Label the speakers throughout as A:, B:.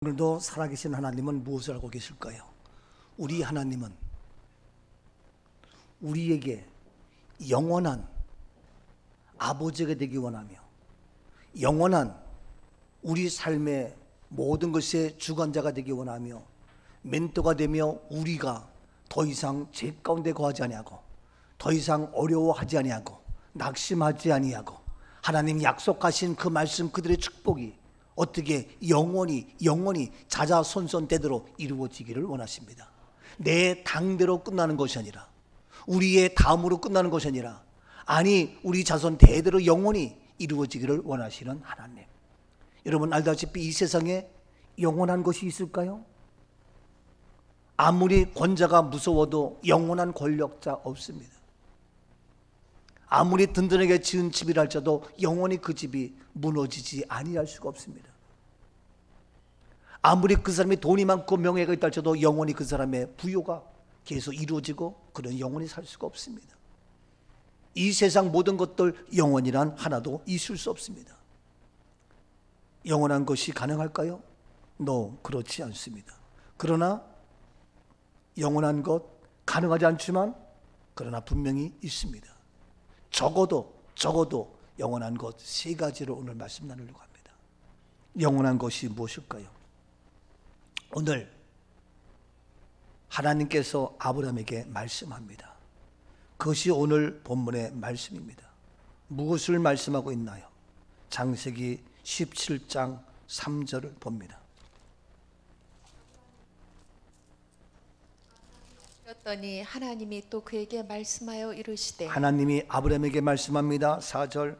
A: 오늘도 살아계신 하나님은 무엇을 알고 계실까요? 우리 하나님은 우리에게 영원한 아버지가 되기 원하며 영원한 우리 삶의 모든 것의 주관자가 되기 원하며 멘토가 되며 우리가 더 이상 죄 가운데 거하지 아니하고 더 이상 어려워하지 아니하고 낙심하지 아니하고 하나님 약속하신 그 말씀 그들의 축복이 어떻게 영원히 자자손손대대로 이루어지기를 원하십니다. 내 당대로 끝나는 것이 아니라 우리의 다음으로 끝나는 것이 아니라 아니 우리 자손 대대로 영원히 이루어지기를 원하시는 하나님. 여러분 알다시피 이 세상에 영원한 것이 있을까요? 아무리 권자가 무서워도 영원한 권력자 없습니다. 아무리 든든하게 지은 집이라 할지라도 영원히 그 집이 무너지지 아니할 수가 없습니다. 아무리 그 사람이 돈이 많고 명예가 있다 할지라도 영원히 그 사람의 부요가 계속 이루어지고 그는 영원히 살 수가 없습니다. 이 세상 모든 것들 영원이란 하나도 있을 수 없습니다. 영원한 것이 가능할까요? No, 그렇지 않습니다. 그러나 영원한 것 가능하지 않지만 그러나 분명히 있습니다. 적어도 영원한 것 세 가지를 오늘 말씀 나누려고 합니다. 영원한 것이 무엇일까요? 오늘 하나님께서 아브라함에게 말씀합니다. 그것이 오늘 본문의 말씀입니다. 무엇을 말씀하고 있나요? 창세기 17장 3절을 봅니다.
B: 였더니 하나님이 또 그에게 말씀하여 이르시되
A: 하나님이 아브라함에게 말씀합니다. 4절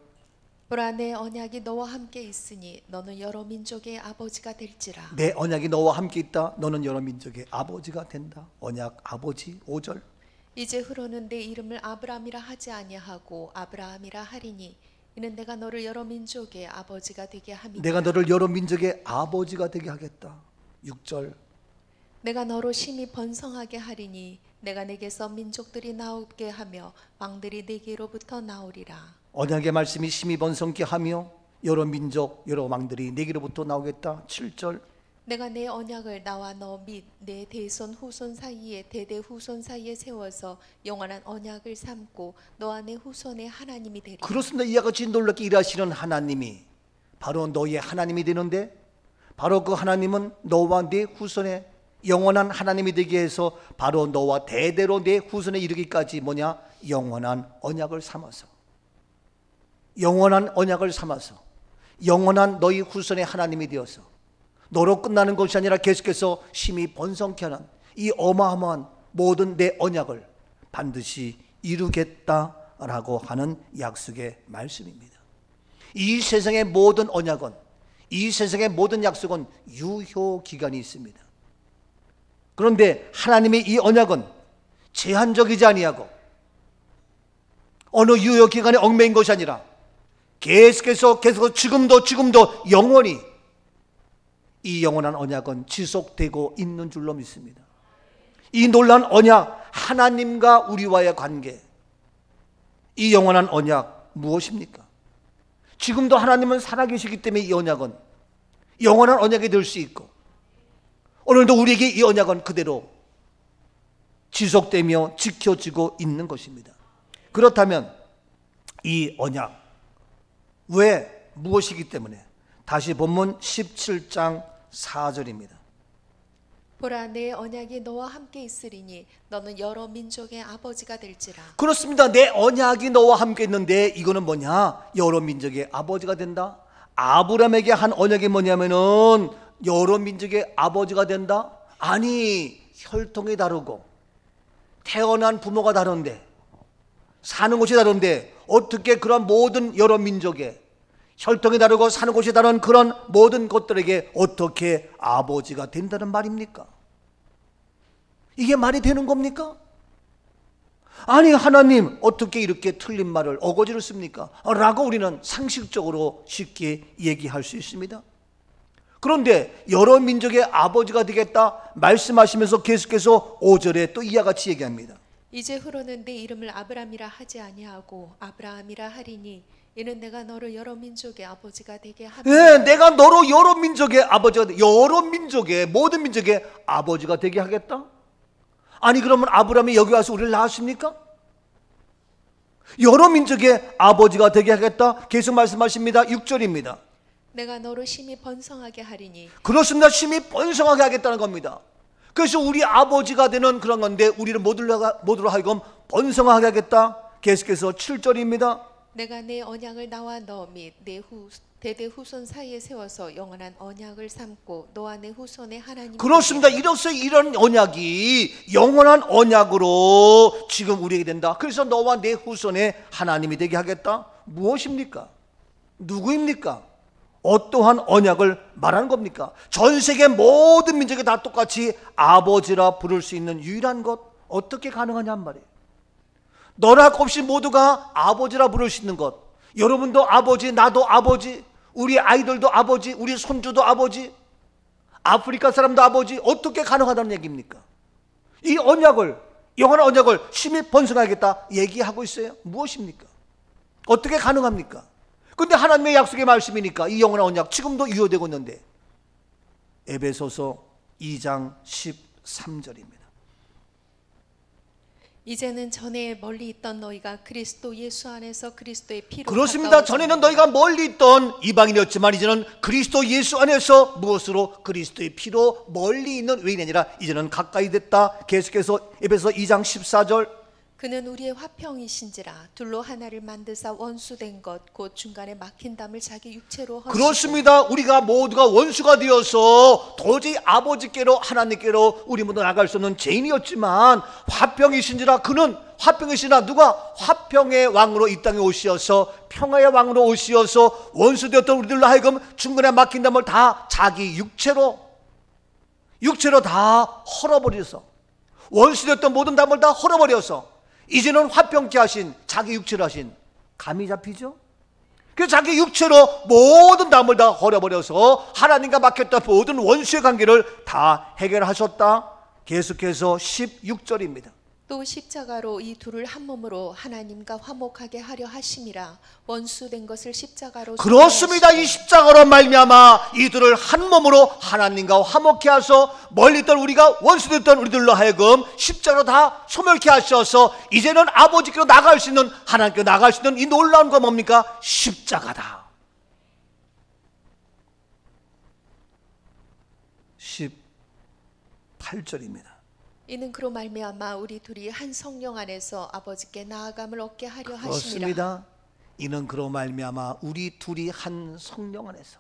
B: 보라 내 언약이 너와 함께 있으니 너는 여러 민족의 아버지가 될지라.
A: 내 언약이 너와 함께 있다. 너는 여러 민족의 아버지가 된다. 언약 아버지. 5절
B: 이제 후로는 내 이름을 아브라함이라 하지 아니하고 아브라함이라 하리니 이는 내가 너를 여러 민족의 아버지가 되게 함이니라.
A: 내가 너를 여러 민족의 아버지가 되게 하겠다. 6절
B: 내가 너로 심히 번성하게 하리니 내가 내게서 민족들이 나오게 하며 왕들이 내게로부터 나오리라.
A: 언약의 말씀이 심히 번성케 하며 여러 민족 여러 왕들이 내게로부터 나오겠다. 7절
B: 내가 내 언약을 나와 너 및 내 대손 후손 사이에 대대 후손 사이에 세워서 영원한 언약을 삼고 너와 내 후손의 하나님이 되리라.
A: 그렇습니다. 이와 같이 놀랍게 일하시는 하나님이 바로 너의 하나님이 되는데 바로 그 하나님은 너와 내 후손의 영원한 하나님이 되게 해서 바로 너와 대대로 내 후손에 이르기까지 뭐냐? 영원한 언약을 삼아서 영원한 언약을 삼아서 영원한 너희 후손의 하나님이 되어서 너로 끝나는 것이 아니라 계속해서 심히 번성케 하는 이 어마어마한 모든 내 언약을 반드시 이루겠다라고 하는 약속의 말씀입니다. 이 세상의 모든 언약은 이 세상의 모든 약속은 유효기간이 있습니다. 그런데 하나님의 이 언약은 제한적이지 아니하고 어느 유효기간에 얽매인 것이 아니라 계속 지금도 영원히 이 영원한 언약은 지속되고 있는 줄로 믿습니다. 이 놀라운 언약, 하나님과 우리와의 관계, 이 영원한 언약 무엇입니까? 지금도 하나님은 살아계시기 때문에 이 언약은 영원한 언약이 될 수 있고 오늘도 우리에게 이 언약은 그대로 지속되며 지켜지고 있는 것입니다. 그렇다면 이 언약 왜 무엇이기 때문에 다시 본문 17장 4절입니다.
B: 보라 내 언약이 너와 함께 있으리니 너는 여러 민족의 아버지가 될지라.
A: 그렇습니다. 내 언약이 너와 함께 있는데 이거는 뭐냐? 여러 민족의 아버지가 된다. 아브라함에게 한 언약이 뭐냐면은 여러 민족의 아버지가 된다? 아니, 혈통이 다르고 태어난 부모가 다른데 사는 곳이 다른데 어떻게 그런 모든 여러 민족의 혈통이 다르고 사는 곳이 다른 그런 모든 것들에게 어떻게 아버지가 된다는 말입니까? 이게 말이 되는 겁니까? 아니 하나님 어떻게 이렇게 틀린 말을 어거지로 씁니까? 라고 우리는 상식적으로 쉽게 얘기할 수 있습니다. 그런데 여러 민족의 아버지가 되겠다 말씀하시면서 계속해서 5절에 또 이와 같이 얘기합니다.
B: 이제 후로는 내 이름을 아브람이라 하지 아니하고 아브라함이라 하리니 이는 내가 너를 여러 민족의 아버지가 되게 하며
A: 네, 내가 너로 여러 민족의 아버지가 여러 민족의 모든 민족의 아버지가 되게 하겠다. 아니 그러면 아브라함이 여기 와서 우리를 낳았습니까? 여러 민족의 아버지가 되게 하겠다. 계속 말씀하십니다. 6절입니다.
B: 내가 너를 심히 번성하게 하리니.
A: 그렇습니다. 심히 번성하게 하겠다는 겁니다. 그래서 우리 아버지가 되는 그런 건데 우리를 모두로 하여금 번성하게 하겠다. 계속해서 7절입니다.
B: 내가 내 언약을 나와 너 및 내 대대 후손 사이에 세워서 영원한 언약을 삼고 너와 내 후손의 하나님.
A: 그렇습니다. 이로써 이런 언약이 영원한 언약으로 지금 우리에게 된다. 그래서 너와 내 후손의 하나님이 되게 하겠다. 무엇입니까? 누구입니까? 어떠한 언약을 말하는 겁니까? 전 세계 모든 민족이 다 똑같이 아버지라 부를 수 있는 유일한 것 어떻게 가능하냔 말이에요. 너나 없이 모두가 아버지라 부를 수 있는 것. 여러분도 아버지, 나도 아버지, 우리 아이들도 아버지, 우리 손주도 아버지, 아프리카 사람도 아버지. 어떻게 가능하다는 얘기입니까? 이 언약을, 영원한 언약을 심히 번성하겠다 얘기하고 있어요. 무엇입니까? 어떻게 가능합니까? 근데 하나님의 약속의 말씀이니까 이 영원한 언약 지금도 유효되고 있는데, 에베소서 2장 13절입니다.
B: 이제는 전에 멀리 있던 너희가 그리스도 예수 안에서 그리스도의 피로.
A: 그렇습니다. 전에는 너희가 멀리 있던 이방인이었지만 이제는 그리스도 예수 안에서 무엇으로? 그리스도의 피로 멀리 있는 외인이 아니라 이제는 가까이 됐다. 계속해서 에베소 2장 14절.
B: 그는 우리의 화평이신지라 둘로 하나를 만드사 원수된 것 곧 중간에 막힌 담을 자기 육체로 허시고.
A: 그렇습니다. 우리가 모두가 원수가 되어서 도저히 아버지께로 하나님께로 우리 모두 나갈 수 없는 죄인이었지만 화평이신지라, 그는 화평이시나 누가? 화평의 왕으로 이 땅에 오시어서 평화의 왕으로 오시어서 원수되었던 우리들로 하여금 중간에 막힌 담을 다 자기 육체로 다 헐어버려서, 원수되었던 모든 담을 다 헐어버려서 이제는 화평케 하신, 자기 육체로 하신, 감이 잡히죠? 그래서 자기 육체로 모든 담을 다 헐어버려서 하나님과 막혔던 모든 원수의 관계를 다 해결하셨다. 계속해서 16절입니다.
B: 또 십자가로 이 둘을 한 몸으로 하나님과 화목하게 하려 하심이라. 원수된 것을 십자가로.
A: 그렇습니다. 이 십자가로 말미암아 이들을 한 몸으로 하나님과 화목케 하셔서 멀리 있던 우리가 원수됐던 우리들로 하여금 십자가로 다 소멸케 하셔서 이제는 아버지께로 나갈 수 있는, 하나님께로 나갈 수 있는 이 놀라운 건 뭡니까? 십자가다. 18절입니다.
B: 이는 그로 말미암아 우리 둘이 한 성령 안에서 아버지께 나아감을 얻게 하려 하심이라.
A: 그렇습니다. 이는 그로 말미암아 우리 둘이 한 성령 안에서,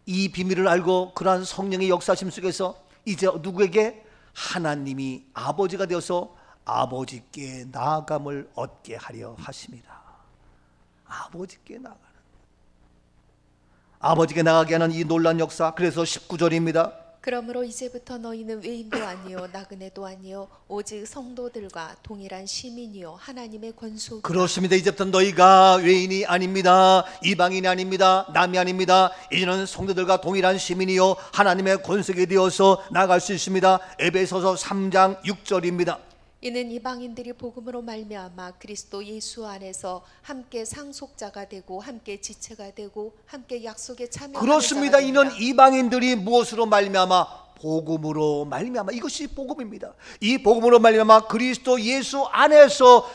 A: 이 비밀을 알고 그러한 성령의 역사심 속에서 이제 누구에게? 하나님이 아버지가 되어서 아버지께 나아감을 얻게 하려 하심이라. 아버지께 나아가는, 아버지께 나가게 하는 이 놀라운 역사. 그래서 19절입니다.
B: 그러므로 이제부터 너희는 외인도 아니요 나그네도 아니요 오직 성도들과 동일한 시민이요 하나님의 권속이라.
A: 그렇습니다. 이제부터 너희가 외인이 아닙니다. 이방인이 아닙니다. 남이 아닙니다. 이제는 성도들과 동일한 시민이요 하나님의 권속이 되어서 나갈 수 있습니다. 에베소서 3장 6절입니다.
B: 이는 이방인들이 복음으로 말미암아 그리스도 예수 안에서 함께 상속자가 되고 함께 지체가 되고 함께 약속에 참여하는.
A: 그렇습니다. 이는 이방인들이 무엇으로 말미암아? 복음으로 말미암아. 이것이 복음입니다. 이 복음으로 말미암아 그리스도 예수 안에서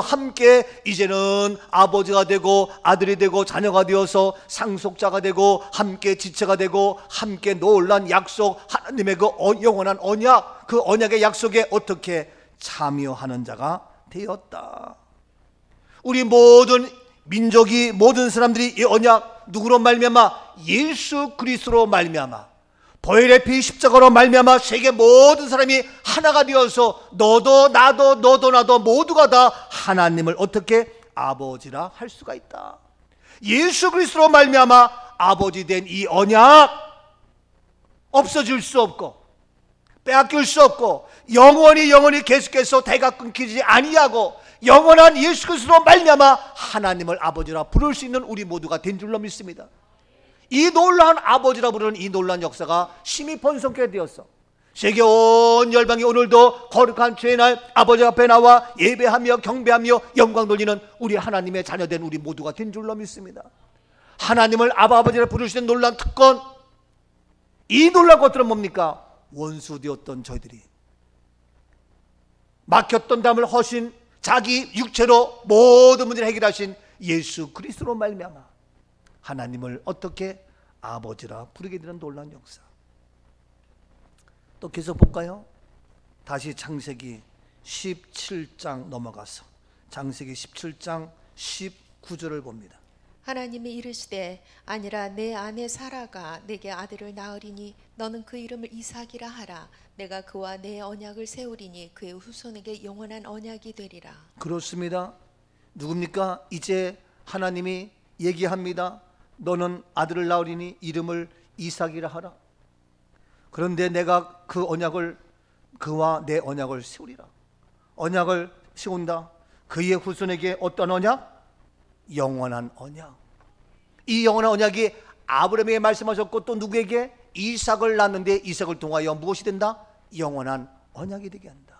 A: 함께 이제는 아버지가 되고 아들이 되고 자녀가 되어서 상속자가 되고 함께 지체가 되고 함께 놀란 약속, 하나님의 그 영원한 언약, 그 언약의 약속에 어떻게 참여하는 자가 되었다. 우리 모든 민족이, 모든 사람들이 이 언약 누구로 말미암아? 예수 그리스도로 말미암아, 보혈의 피 십자가로 말미암아 세계 모든 사람이 하나가 되어서 너도 나도 너도 나도 모두가 다 하나님을 어떻게? 아버지라 할 수가 있다. 예수 그리스도로 말미암아 아버지 된 이 언약 없어질 수 없고 빼앗길 수 없고 영원히 계속해서 대가 끊기지 아니하고 영원한 예수 그리스도로 말미암아 하나님을 아버지라 부를 수 있는 우리 모두가 된 줄로 믿습니다. 이 놀라운 아버지라 부르는 이 놀라운 역사가 심히 번성케 되었어. 세계 온 열방이 오늘도 거룩한 주의 날 아버지 앞에 나와 예배하며 경배하며 영광 돌리는 우리 하나님의 자녀된 우리 모두가 된 줄로 믿습니다. 하나님을 아버지라 부르시는 놀라운 특권, 이 놀라운 것들은 뭡니까? 원수 되었던 저희들이 막혔던 담을 허신 자기 육체로 모든 문제를 해결하신 예수 그리스도로 말미암아 하나님을 어떻게 아버지라 부르게 되는 놀라운 역사. 또 계속 볼까요? 다시 창세기 17장 넘어가서 창세기 17장 19절을 봅니다.
B: 하나님이 이르시되 아니라 내 아내 사라가 내게 아들을 낳으리니 너는 그 이름을 이삭이라 하라. 내가 그와 내 언약을 세우리니 그의 후손에게 영원한 언약이 되리라.
A: 그렇습니다. 누굽니까? 이제 하나님이 얘기합니다. 너는 아들을 낳으리니 이름을 이삭이라 하라. 그런데 내가 그 언약을 그와 내 언약을 세우리라. 언약을 세운다. 그의 후손에게 어떤 언약? 영원한 언약. 이 영원한 언약이 아브라함에게 말씀하셨고 또 누구에게? 이삭을 낳는데 이삭을 통하여 무엇이 된다? 영원한 언약이 되게 한다.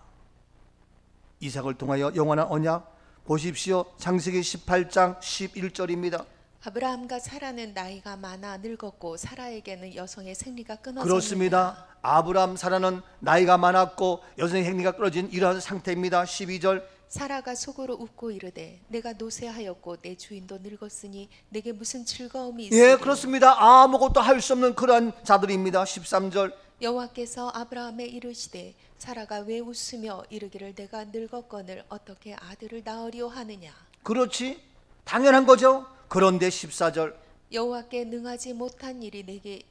A: 이삭을 통하여 영원한 언약. 보십시오. 창세기 18장 11절입니다.
B: 아브라함과 사라는 나이가 많아 늙었고 사라에게는 여성의 생리가 끊어졌느니라.
A: 그렇습니다. 아브라함 사라는 나이가 많았고 여성의 생리가 끊어진 이러한 상태입니다. 12절.
B: 사라가 속으로 웃고 이르되 내가 노쇠하였고 내 주인도 늙었으니 내게 무슨 즐거움이 있으리요.
A: 예, 그렇습니다. 아무것도 할 수 없는 그러한 자들입니다. 13절.
B: 여호와께서 아브라함에 이르시되 사라가 왜 웃으며 이르기를 내가 늙었거늘 어떻게 아들을 낳으리오 하느냐.
A: 그렇지, 당연한 거죠. 그런데 14절.
B: 여호와께 능하지 못한 일이 내게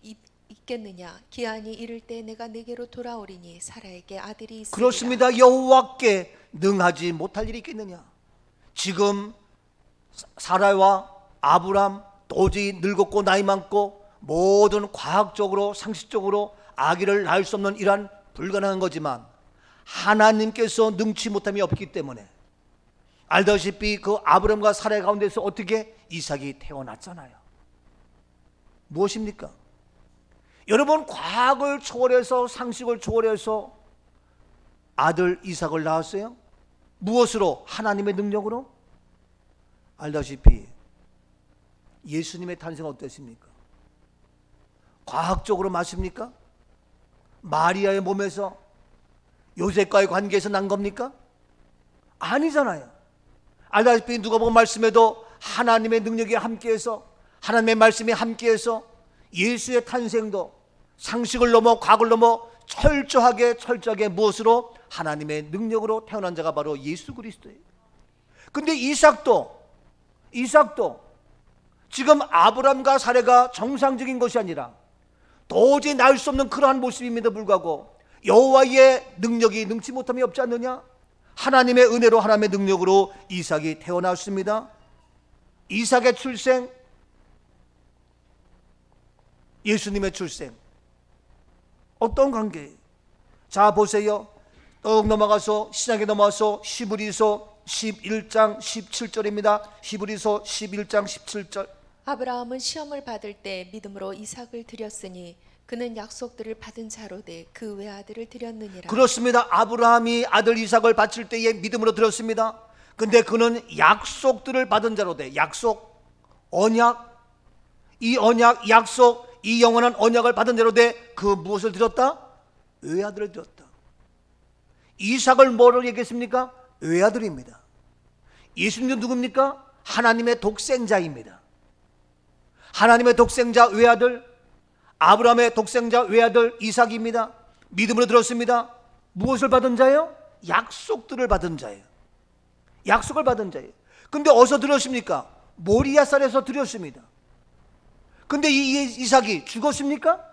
B: 있겠느냐. 기한이 이를 때 내가 내게로 돌아오리니 사라에게 아들이 있으리라.
A: 그렇습니다. 여호와께 능하지 못할 일이 있겠느냐. 지금 사라와 아브람 도저히 늙었고 나이 많고 모든 과학적으로 상식적으로 아기를 낳을 수 없는 이러한 불가능한 거지만 하나님께서 능치 못함이 없기 때문에 알다시피 그 아브람과 사라의 가운데서 어떻게 이삭이 태어났잖아요. 무엇입니까? 여러분, 과학을 초월해서 상식을 초월해서 아들 이삭을 낳았어요. 무엇으로? 하나님의 능력으로. 알다시피 예수님의 탄생은 어땠습니까? 과학적으로 맞습니까? 마리아의 몸에서 요셉과의 관계에서 난 겁니까? 아니잖아요. 알다시피 누가복음 말씀에도 하나님의 능력이 함께해서 하나님의 말씀이 함께해서 예수의 탄생도 상식을 넘어 과학을 넘어 철저하게 무엇으로? 하나님의 능력으로 태어난 자가 바로 예수 그리스도예요. 근데 이삭도 지금 아브람과 사라가 정상적인 것이 아니라 도저히 낳을 수 없는 그러한 모습임에도 불구하고 여호와의 능력이 능치 못함이 없지 않느냐? 하나님의 은혜로 하나님의 능력으로 이삭이 태어났습니다. 이삭의 출생, 예수님의 출생, 어떤 관계예요? 자 보세요. 또 넘어가서 시작에 넘어가서 히브리서 11장 17절입니다. 히브리서 11장 17절.
B: 아브라함은 시험을 받을 때 믿음으로 이삭을 드렸으니 그는 약속들을 받은 자로되 그 외아들을 드렸느니라. 그렇습니다.
A: 아브라함이 아들 이삭을 바칠 때에 믿음으로 드렸습니다. 근데 그는 약속들을 받은 자로되, 약속, 언약, 이 언약, 약속, 이 영원한 언약을 받은 자로되 그 무엇을 드렸다? 외아들을 드렸다. 이삭을 뭐로 얘기했습니까? 외아들입니다. 예수님은 누굽니까? 하나님의 독생자입니다. 하나님의 독생자 외아들, 아브라함의 독생자 외아들 이삭입니다. 믿음으로 들었습니다. 무엇을 받은 자예요? 약속들을 받은 자예요. 약속을 받은 자예요. 근데 어디서 들었습니까? 모리아산에서 들었습니다. 근데 이 이삭이 죽었습니까?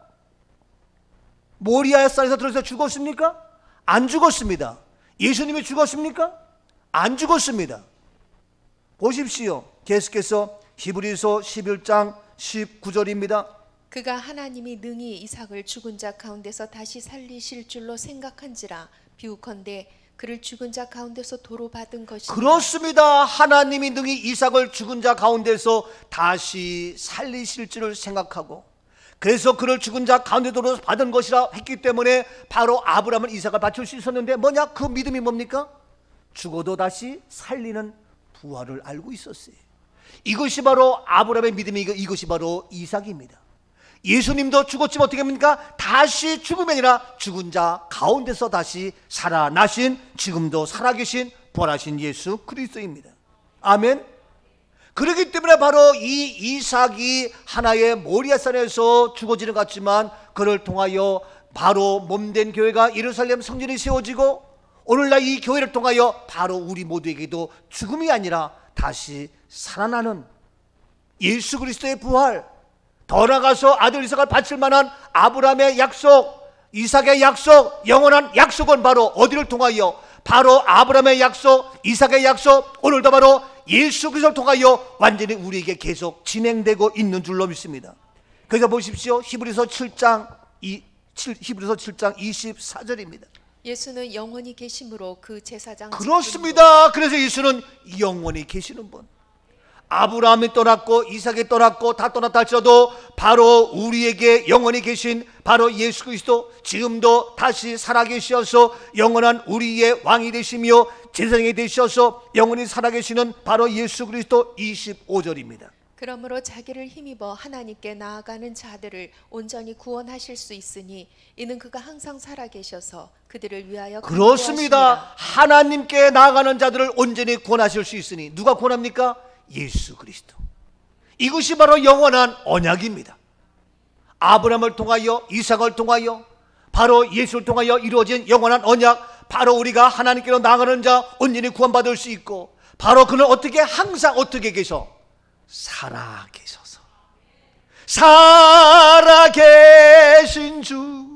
A: 모리아산에서 들어서 죽었습니까? 안 죽었습니다. 예수님이 죽었습니까? 안 죽었습니다. 보십시오. 계속해서 히브리서 11장 19절입니다.
B: 그가 하나님이 능히 이삭을 죽은 자 가운데서 다시 살리실 줄로 생각한지라 비유컨대 그를 죽은 자 가운데서 도로 받은 것이니라.
A: 그렇습니다. 하나님이 능히 이삭을 죽은 자 가운데서 다시 살리실 줄을 생각하고 그래서 그를 죽은 자 가운데로 받은 것이라 했기 때문에 바로 아브라함은 이삭을 바칠 수 있었는데 뭐냐? 그 믿음이 뭡니까? 죽어도 다시 살리는 부활을 알고 있었어요. 이것이 바로 아브라함의 믿음이, 이것이 바로 이삭입니다. 예수님도 죽었지만 어떻게 합니까? 다시 죽음이 아니라 죽은 자 가운데서 다시 살아나신, 지금도 살아계신 부활하신 예수 그리스도입니다. 아멘. 그렇기 때문에 바로 이 이삭이 하나의 모리아산에서 죽어지는 것 같지만 그를 통하여 바로 몸된 교회가 예루살렘 성전이 세워지고 오늘날 이 교회를 통하여 바로 우리 모두에게도 죽음이 아니라 다시 살아나는 예수 그리스도의 부활, 더 나아가서 아들 이삭을 바칠 만한 아브라함의 약속, 이삭의 약속, 영원한 약속은 바로 어디를 통하여? 바로 아브라함의 약속, 이삭의 약속, 오늘도 바로 예수 그리스도를 통하여 완전히 우리에게 계속 진행되고 있는 줄로 믿습니다. 그래서 보십시오. 히브리서 7장 24절입니다.
B: 예수는 영원히 계심으로 그 제사장
A: 그렇습니다. 그래서 예수는 영원히 계시는 분. 아브라함이 떠났고 이삭이 떠났고 다 떠났다 할지라도 바로 우리에게 영원히 계신 바로 예수 그리스도, 지금도 다시 살아계셔서 영원한 우리의 왕이 되시며 제사장이 되셔서 영원히 살아계시는 바로 예수 그리스도. 25절입니다.
B: 그러므로 자기를 힘입어 하나님께 나아가는 자들을 온전히 구원하실 수 있으니 이는 그가 항상 살아계셔서 그들을 위하여
A: 그렇습니다. 하나님께 나아가는 자들을 온전히 구원하실 수 있으니 누가 구원합니까? 예수 그리스도. 이것이 바로 영원한 언약입니다. 아브라함을 통하여 이삭을 통하여 바로 예수를 통하여 이루어진 영원한 언약, 바로 우리가 하나님께로 나아가는 자 온전히 구원받을 수 있고 바로 그는 어떻게 항상 어떻게 계셔? 살아계셔서 살아계신 주,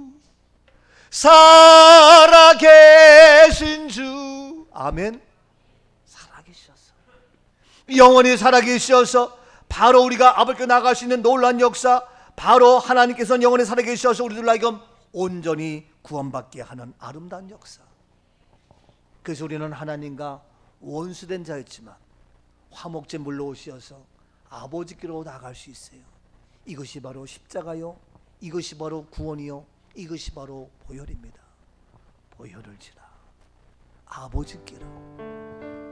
A: 살아계신 주. 아멘. 영원히 살아계셔서 바로 우리가 아버지께 나아갈 수 있는 놀라운 역사, 바로 하나님께서는 영원히 살아계셔서 우리들 하여금 온전히 구원받게 하는 아름다운 역사. 그래서 우리는 하나님과 원수된 자였지만 화목제 물로 오셔서 아버지께로 나아갈 수 있어요. 이것이 바로 십자가요, 이것이 바로 구원이요, 이것이 바로 보혈입니다. 보혈을 지나 아버지께로,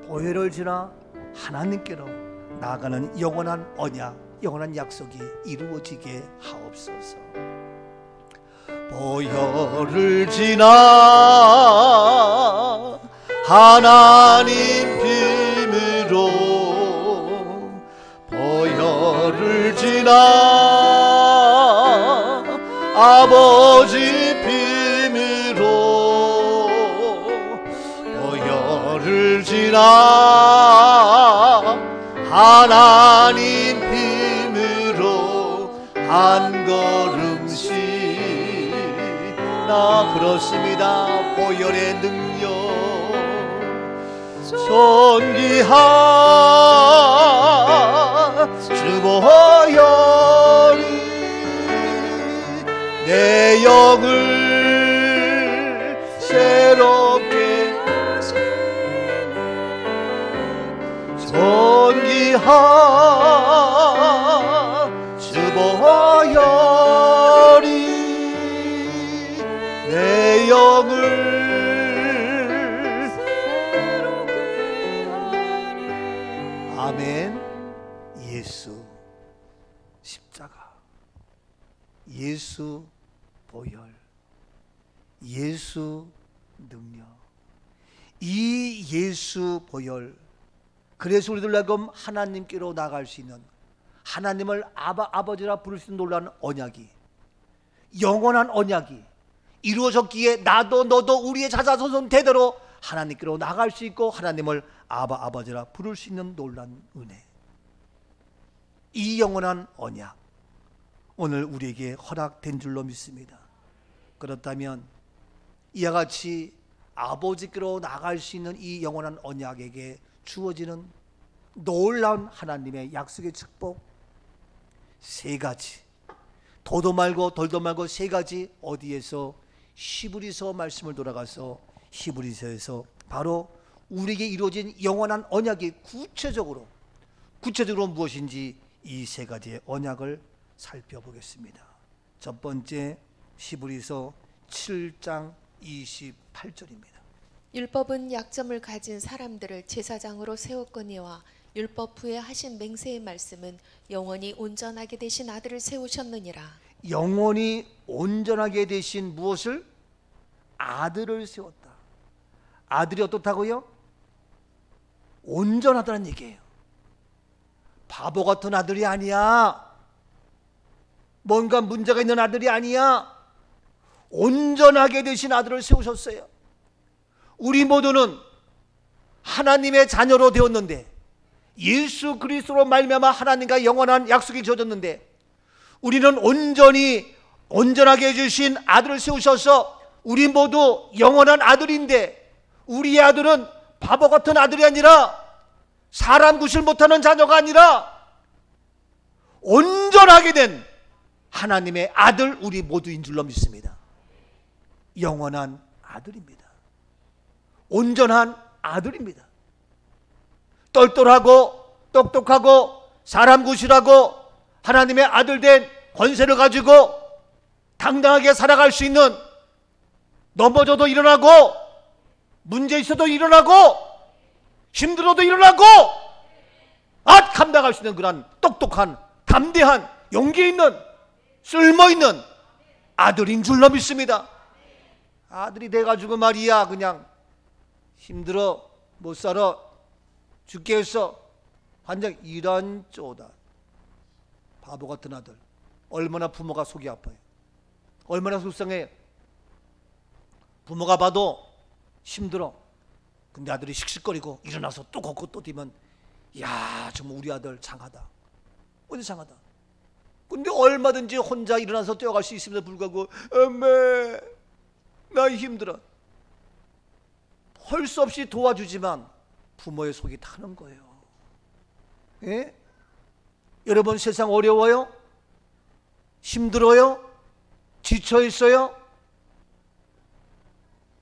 A: 보혈을 지나 하나님께로 나아가는 영원한 언약, 영원한 약속이 이루어지게 하옵소서. 보혈을 지나 하나님 품으로, 보혈을 지나 아버지 품으로, 보혈을 지나 하나님 품으로 한 걸음씩 나. 그렇습니다. 보혈의 능력 존귀한 주 보혈이 내 영을 새롭게 존귀한 주 보혈이 내 영을 아멘. 예수 십자가, 예수 보혈, 예수 능력, 이 예수 보혈. 그래서 우리들 하여금 하나님께로 나갈 수 있는, 하나님을 아버지라 부를 수 있는 놀라운 언약이, 영원한 언약이 이루어졌기에 나도 너도 우리의 자자손손 대대로 하나님께로 나갈 수 있고 하나님을 아버지라 부를 수 있는 놀라운 은혜, 이 영원한 언약 오늘 우리에게 허락된 줄로 믿습니다. 그렇다면 이와 같이 아버지께로 나갈 수 있는 이 영원한 언약에게 주어지는 놀라운 하나님의 약속의 축복 세 가지, 도도 말고 덜도 말고 세 가지, 어디에서? 히브리서 말씀을 돌아가서 히브리서에서 바로 우리에게 이루어진 영원한 언약이 구체적으로 무엇인지 이 세 가지의 언약을 살펴보겠습니다. 첫 번째 히브리서 7장 28절입니다.
B: 율법은 약점을 가진 사람들을 제사장으로 세웠거니와 율법 후에 하신 맹세의 말씀은 영원히 온전하게 되신 아들을 세우셨느니라.
A: 영원히 온전하게 되신 무엇을? 아들을 세웠다. 아들이 어떻다고요? 온전하다는 얘기예요. 바보 같은 아들이 아니야. 뭔가 문제가 있는 아들이 아니야. 온전하게 되신 아들을 세우셨어요. 우리 모두는 하나님의 자녀로 되었는데, 예수 그리스도로 말미암아 하나님과 영원한 약속이 주어졌는데, 우리는 온전하게 해주신 아들을 세우셔서 우리 모두 영원한 아들인데, 우리의 아들은 바보 같은 아들이 아니라, 사람 구실 못하는 자녀가 아니라 온전하게 된 하나님의 아들, 우리 모두인 줄로 믿습니다. 영원한 아들입니다. 온전한 아들입니다. 똘똘하고 똑똑하고 사람 구실하고 하나님의 아들 된 권세를 가지고 당당하게 살아갈 수 있는, 넘어져도 일어나고 문제 있어도 일어나고 힘들어도 일어나고 감당할 수 있는 그런 똑똑한, 담대한, 용기 있는, 쓸모있는 아들인 줄로 믿습니다. 아들이 돼가지고 말이야 그냥 힘들어, 못 살아, 죽게 했어, 환장, 이런 쪼다. 바보 같은 아들. 얼마나 부모가 속이 아파요. 얼마나 속상해요. 부모가 봐도 힘들어. 근데 아들이 씩씩거리고 일어나서 또 걷고 또 뛰면, 야, 정말 우리 아들 장하다. 어디 장하다. 근데 얼마든지 혼자 일어나서 뛰어갈 수 있음에도 불구하고, 엄마 나 힘들어. 할 수 없이 도와주지만 부모의 속이 타는 거예요. 예? 여러분, 세상 어려워요? 힘들어요? 지쳐 있어요?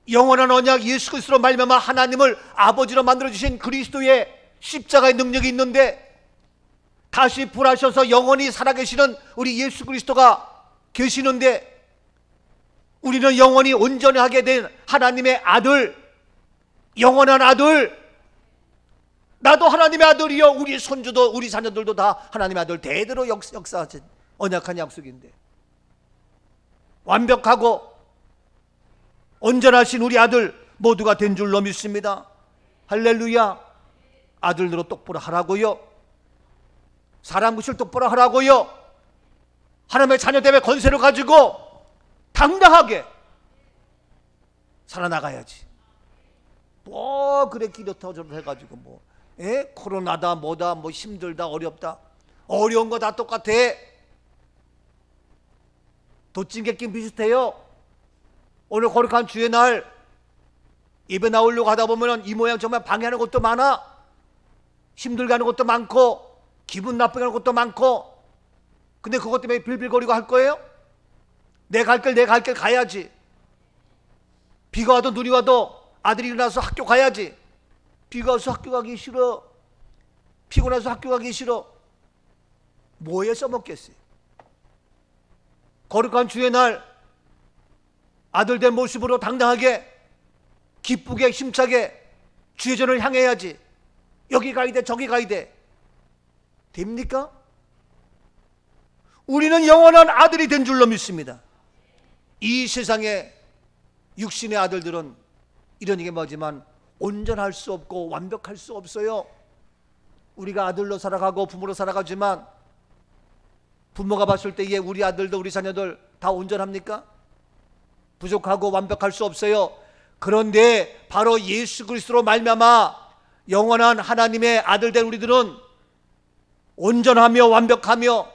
A: 영원한 언약 예수 그리스도로 말미암아 하나님을 아버지로 만들어 주신 그리스도의 십자가의 능력이 있는데, 다시 부활하셔서 영원히 살아계시는 우리 예수 그리스도가 계시는데, 우리는 영원히 온전하게 된 하나님의 아들, 영원한 아들, 나도 하나님의 아들이요, 우리 손주도 우리 자녀들도 다 하나님의 아들, 대대로 역사하신 언약한 약속인데, 완벽하고 온전하신 우리 아들 모두가 된 줄로 믿습니다. 할렐루야. 아들로 똑바로 하라고요. 사람 구실 똑바로 하라고요. 하나님의 자녀 때문에 권세를 가지고 당당하게 살아나가야지. 뭐 그래 기도터 좀 해가지고 코로나다 뭐다 뭐 힘들다 어렵다, 어려운 거 다 똑같아. 도찐개낌 비슷해요. 오늘 거룩한 주의 날 예배 나오려고 하다 보면 이 모양 정말 방해하는 것도 많아. 힘들게 하는 것도 많고 기분 나쁘게 하는 것도 많고. 근데 그것 때문에 빌빌거리고 할 거예요? 내 갈 길 가야지. 비가 와도 눈이 와도 아들이 일어나서 학교 가야지. 비가 와서 학교 가기 싫어, 피곤해서 학교 가기 싫어, 뭐에 써먹겠어요? 거룩한 주의 날 아들 된 모습으로 당당하게 기쁘게 힘차게 주의 전을 향해야지. 여기 가야 돼 저기 가야 돼. 됩니까? 우리는 영원한 아들이 된 줄로 믿습니다. 이 세상에 육신의 아들들은 이런 얘기 뭐지만 온전할 수 없고 완벽할 수 없어요. 우리가 아들로 살아가고 부모로 살아가지만 부모가 봤을 때에 우리 아들도 우리 자녀들 다 온전합니까? 부족하고 완벽할 수 없어요. 그런데 바로 예수 그리스도로 말미암아 영원한 하나님의 아들 된 우리들은 온전하며 완벽하며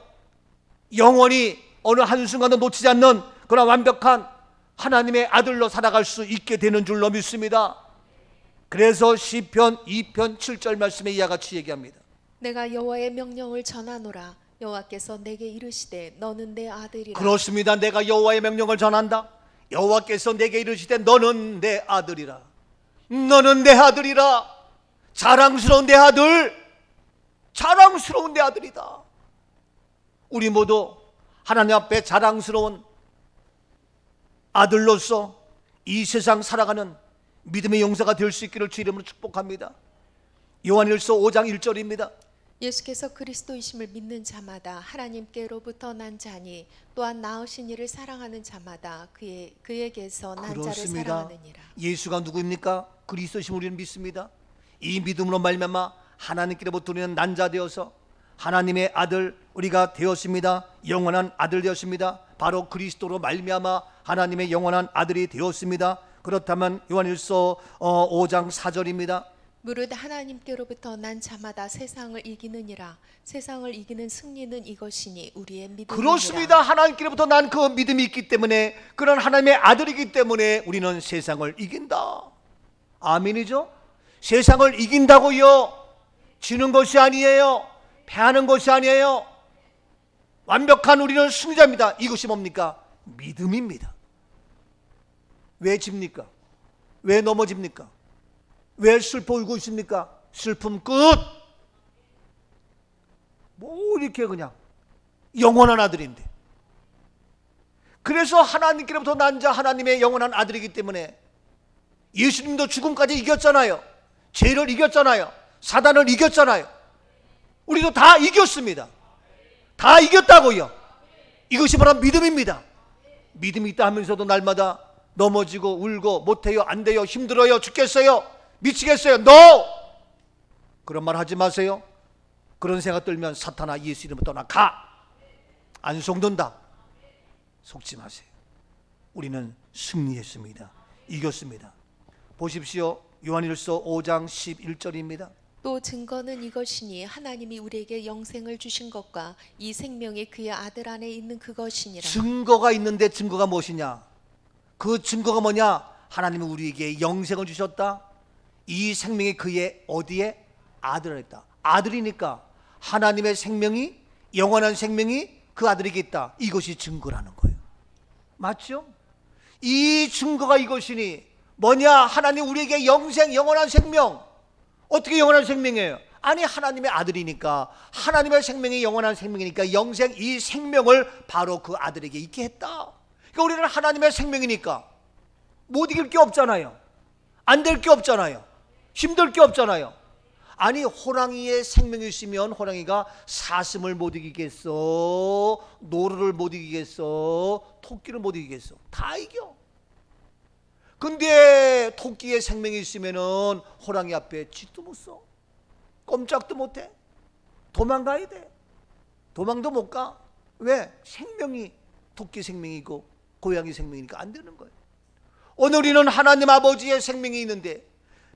A: 영원히 어느 한순간도 놓치지 않는 그런 완벽한 하나님의 아들로 살아갈 수 있게 되는 줄로 믿습니다. 그래서 시편 2편 7절 말씀에 이와 같이 얘기합니다.
B: 내가 여호와의 명령을 전하노라. 여호와께서 내게 이르시되 너는 내 아들이라.
A: 그렇습니다. 내가 여호와의 명령을 전한다. 여호와께서 내게 이르시되 너는 내 아들이라. 너는 내 아들이라. 자랑스러운 내 아들, 자랑스러운 내 아들이다. 우리 모두 하나님 앞에 자랑스러운 아들로서 이 세상 살아가는 믿음의 용사가 될 수 있기를 주 이름으로 축복합니다. 요한일서 5장 1절입니다.
B: 예수께서 그리스도이심을 믿는 자마다 하나님께로부터 난 자니 또한 낳으신 이를 사랑하는 자마다 그에게서 난 자를 사랑하느니라.
A: 예수가 누구입니까? 그리스도이심을 우리는 믿습니다. 이 믿음으로 말미암아 하나님께로부터 우리는 난 자 되어서 하나님의 아들 우리가 되었습니다. 영원한 아들 되었습니다. 바로 그리스도로 말미암아 하나님의 영원한 아들이 되었습니다. 그렇다면 요한일서 5장 4절입니다.
B: 무릇 하나님께로부터 난 자마다 세상을 이기느니라. 세상을 이기는 승리는 이것이니 우리의 믿음이니라.
A: 그렇습니다. 하나님께로부터 난 그 믿음이 있기 때문에, 그런 하나님의 아들이기 때문에 우리는 세상을 이긴다. 아멘이죠? 세상을 이긴다고요. 지는 것이 아니에요. 패하는 것이 아니에요. 완벽한 우리는 승리자입니다. 이것이 뭡니까? 믿음입니다. 왜 집니까? 왜 넘어집니까? 왜 슬퍼 울고 있습니까? 슬픔 끝. 뭐 이렇게 그냥 영원한 아들인데. 그래서 하나님께로부터 난 자 하나님의 영원한 아들이기 때문에 예수님도 죽음까지 이겼잖아요. 죄를 이겼잖아요. 사단을 이겼잖아요. 우리도 다 이겼습니다. 다 이겼다고요. 이것이 바로 믿음입니다. 믿음이 있다 하면서도 날마다 넘어지고 울고 못해요, 안 돼요, 힘들어요, 죽겠어요, 미치겠어요. NO! 그런 말 하지 마세요. 그런 생각 들면 사탄아 예수 이름으로 떠나가. 안 속는다. 속지 마세요. 우리는 승리했습니다. 이겼습니다. 보십시오. 요한일서 5장 11절입니다.
B: 또 증거는 이것이니 하나님이 우리에게 영생을 주신 것과 이 생명이 그의 아들 안에 있는 그것이니라.
A: 증거가 있는데 증거가 무엇이냐? 그 증거가 뭐냐? 하나님이 우리에게 영생을 주셨다. 이 생명이 그의 어디에? 아들 안에 있다. 아들이니까 하나님의 생명이, 영원한 생명이 그 아들에게 있다. 이것이 증거라는 거예요. 맞죠? 이 증거가 이것이니 뭐냐? 하나님 우리에게 영생, 영원한 생명. 어떻게 영원한 생명이에요? 아니 하나님의 아들이니까, 하나님의 생명이 영원한 생명이니까 영생, 이 생명을 바로 그 아들에게 있게 했다. 그러니까 우리는 하나님의 생명이니까 못 이길 게 없잖아요. 안 될 게 없잖아요. 힘들 게 없잖아요. 아니 호랑이의 생명이 있으면 호랑이가 사슴을 못 이기겠어? 노루를 못 이기겠어? 토끼를 못 이기겠어? 다 이겨. 근데 토끼의 생명이 있으면은 호랑이 앞에 쥐도 못 써. 꼼짝도 못 해. 도망가야 돼. 도망도 못 가. 왜? 생명이 토끼 생명이고 고양이 생명이니까 안 되는 거예요. 오늘 우리는 하나님 아버지의 생명이 있는데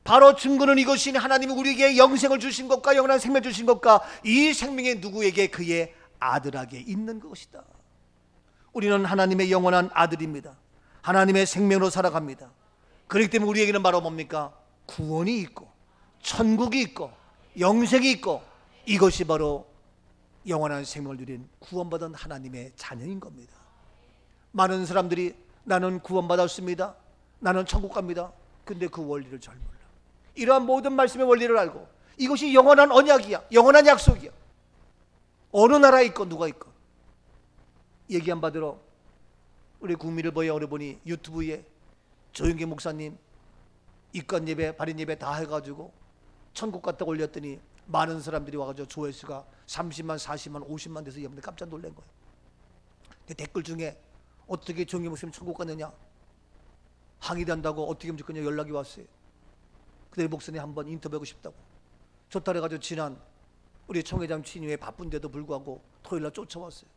A: 바로 증거는 이것이니 하나님이 우리에게 영생을 주신 것과 영원한 생명을 주신 것과 이 생명이 누구에게? 그의 아들에게 있는 것이다. 우리는 하나님의 영원한 아들입니다. 하나님의 생명으로 살아갑니다. 그렇기 때문에 우리에게는 바로 뭡니까? 구원이 있고 천국이 있고 영생이 있고, 이것이 바로 영원한 생명을 누린 구원받은 하나님의 자녀인 겁니다. 많은 사람들이 나는 구원받았습니다, 나는 천국 갑니다. 근데 그 원리를 잘 몰라. 이러한 모든 말씀의 원리를 알고 이것이 영원한 언약이야, 영원한 약속이야. 어느 나라에 있건 누가 있건 얘기 안 받으러 우리 국민을 보여 오늘 보니 유튜브에 조영기 목사님 입관 예배, 발인 예배 다 해가지고 천국 갔다 올렸더니 많은 사람들이 와가지고 조회수가 30만, 40만, 50만 돼서 여러분들 깜짝 놀란 거예요. 댓글 중에 어떻게 조영기 목사님 천국 갔느냐 항의한다고 어떻게 하면 좋겠냐 연락이 왔어요. 그때 목사님 한번 인터뷰하고 싶다고. 좋다 그래가지고 지난 우리 총회장 친유회 바쁜데도 불구하고 토요일날 쫓아왔어요.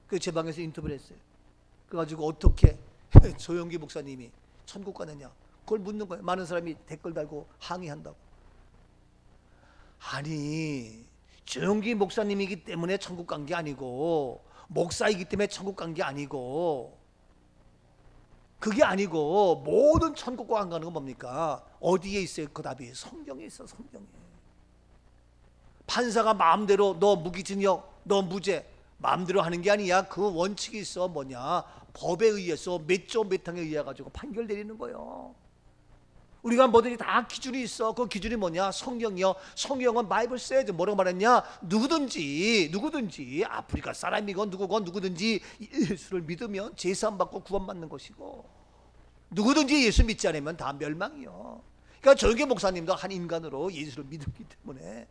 A: 그 제 방에서 인터뷰를 했어요. 그래가지고 어떻게 조영기 목사님이 천국 가느냐 그걸 묻는 거예요. 많은 사람이 댓글 달고 항의한다고. 아니 조영기 목사님이기 때문에 천국 간 게 아니고, 목사이기 때문에 천국 간 게 아니고, 그게 아니고 모든 천국과 안 가는 건 뭡니까? 어디에 있어요? 그 답이 성경에 있어. 성경에. 판사가 마음대로 너 무기징역, 너 무죄 마음대로 하는 게 아니야. 그 원칙이 있어. 뭐냐? 법에 의해서 몇 조 몇 항에 의해 가지고 판결 내리는 거예요. 우리가 뭐든지 다 기준이 있어. 그 기준이 뭐냐? 성경이요. 성경은 바이블 세즈 뭐라고 말했냐? 누구든지 아프리카 사람이건 누구든지 예수를 믿으면 제사함 받고 구원받는 것이고, 누구든지 예수 믿지 않으면 다 멸망이요. 그러니까 조영계 목사님도 한 인간으로 예수를 믿었기 때문에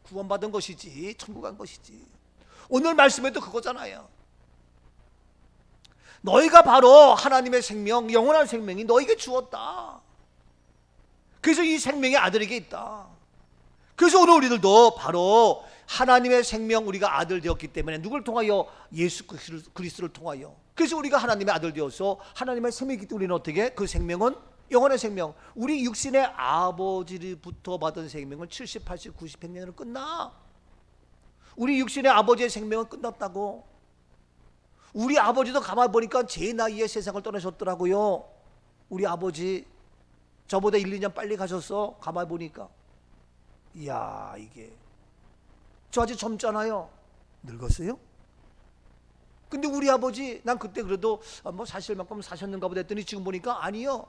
A: 구원받은 것이지, 천국 간 것이지. 오늘 말씀에도 그거잖아요. 너희가 바로 하나님의 생명, 영원한 생명이 너희에게 주었다. 그래서 이 생명이 아들에게 있다. 그래서 오늘 우리들도 바로 하나님의 생명, 우리가 아들 되었기 때문에 누굴 통하여? 예수 그리스도를 통하여. 그래서 우리가 하나님의 아들 되어서 하나님의 생명이기 때문에 우리는 어떻게? 그 생명은 영원의 생명, 우리 육신의 아버지로부터 받은 생명은 70, 80, 90, 100년으로 끝나. 우리 육신의 아버지의 생명은 끝났다고. 우리 아버지도 가만히 보니까 제 나이에 세상을 떠나셨더라고요. 우리 아버지 저보다 1, 2년 빨리 가셨어. 가만히 보니까. 이야, 이게 저 아직 젊잖아요. 늙었어요? 근데 우리 아버지, 난 그때 그래도 뭐 사실만큼 사셨는가 보다 했더니 지금 보니까 아니요.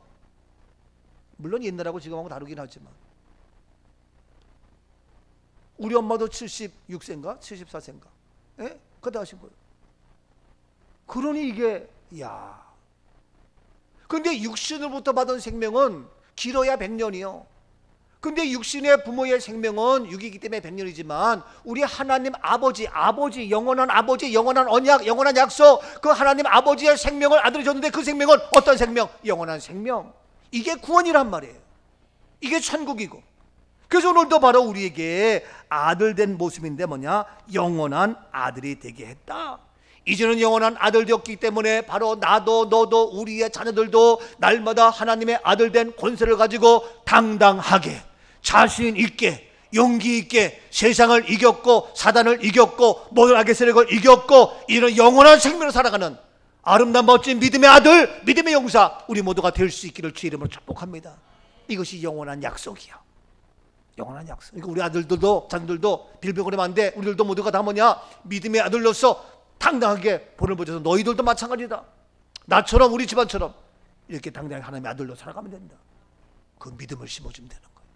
A: 물론 옛날하고 지금하고 다르긴 하지만 우리 엄마도 76세인가 74세인가 예? 그때 하신 거예요. 그러니 이게, 야, 근데 육신으로부터 받은 생명은 길어야 100년이요. 근데 육신의 부모의 생명은 6이기 때문에 100년이지만 우리 하나님 아버지, 영원한 아버지, 영원한 언약, 영원한 약속, 그 하나님 아버지의 생명을 아들이 줬는데 그 생명은 어떤 생명? 영원한 생명. 이게 구원이란 말이에요. 이게 천국이고. 그래서 오늘도 바로 우리에게 아들 된 모습인데 뭐냐? 영원한 아들이 되게 했다. 이제는 영원한 아들 되었기 때문에 바로 나도 너도 우리의 자녀들도 날마다 하나님의 아들 된 권세를 가지고 당당하게, 자신 있게, 용기 있게 세상을 이겼고 사단을 이겼고 모든 악의 세력을 이겼고 이런 영원한 생명을 살아가는 아름다운 멋진 믿음의 아들, 믿음의 용사, 우리 모두가 될 수 있기를 주의 이름으로 축복합니다. 이것이 영원한 약속이야. 영원한 약속. 그러니까 우리 아들들도 자녀들도 빌빌거리면 안 돼. 우리들도 모두가 다 뭐냐? 믿음의 아들로서 당당하게 본을 보셔서 너희들도 마찬가지다. 나처럼 우리 집안처럼 이렇게 당당히 하나님의 아들로 살아가면 된다. 그 믿음을 심어주면 되는 거예요.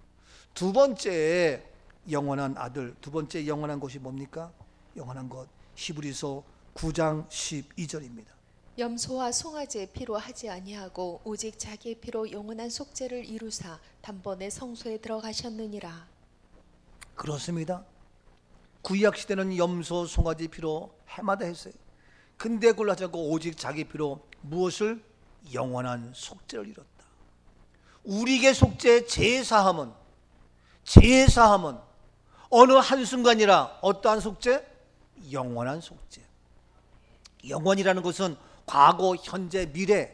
A: 두 번째 영원한 아들, 두 번째 영원한 것이 뭡니까? 영원한 것, 히브리서 9장 12절입니다.
B: 염소와 송아지의 피로 하지 아니하고 오직 자기의 피로 영원한 속죄를 이루사 단번에 성소에 들어가셨느니라.
A: 그렇습니다. 구약 시대는 염소, 송아지 피로 해마다 했어요. 근데 그걸 하지 않고 오직 자기 피로 무엇을? 영원한 속죄를 이뤘다. 우리에게 속죄, 제사함은 어느 한순간이라 어떠한 속죄? 영원한 속죄. 영원이라는 것은 과거, 현재, 미래,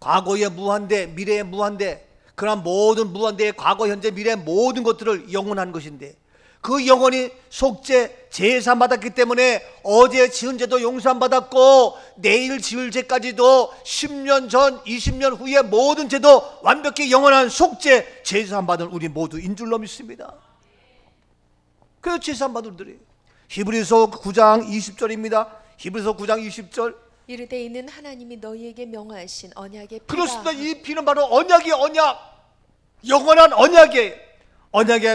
A: 과거의 무한대, 미래의 무한대, 그러한 모든 무한대의 과거, 현재, 미래의 모든 것들을 영원한 것인데 그 영원히 속죄, 제사 받았기 때문에 어제 지은 죄도 용서함 받았고 내일 지을 죄까지도 10년 전, 20년 후에 모든 죄도 완벽히 영원한 속죄, 제사 받은 우리 모두인 줄로 믿습니다. 그래서 제사 받은 우리들이 히브리서 9장 20절입니다. 히브리서 9장 20절.
B: 이르되 이는 하나님이 너희에게 명하신 언약의 피라.
A: 그렇습니다. 이 피는 바로 언약의 언약, 영원한 언약의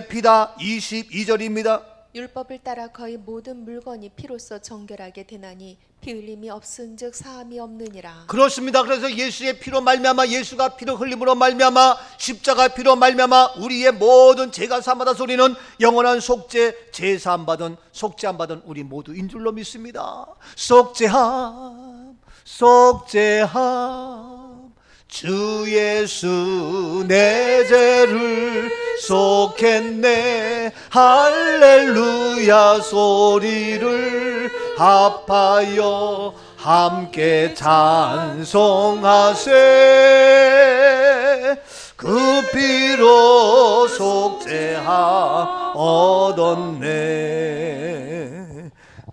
A: 피다. 22절입니다.
B: 율법을 따라 거의 모든 물건이 피로써 정결하게 되나니 피 흘림이 없은즉 사함이 없느니라.
A: 그렇습니다. 그래서 예수의 피로 말미암아, 예수가 피로 흘림으로 말미암아, 십자가 피로 말미암아 우리의 모든 죄가 사함받아서 우리는 영원한 속죄, 제사함 받은, 속죄함 받은 우리 모두인 줄로 믿습니다. 속죄함 주 예수 내 죄를 속했네. 할렐루야 소리를 합하여 함께 찬송하세. 그 피로 속죄하 얻었네.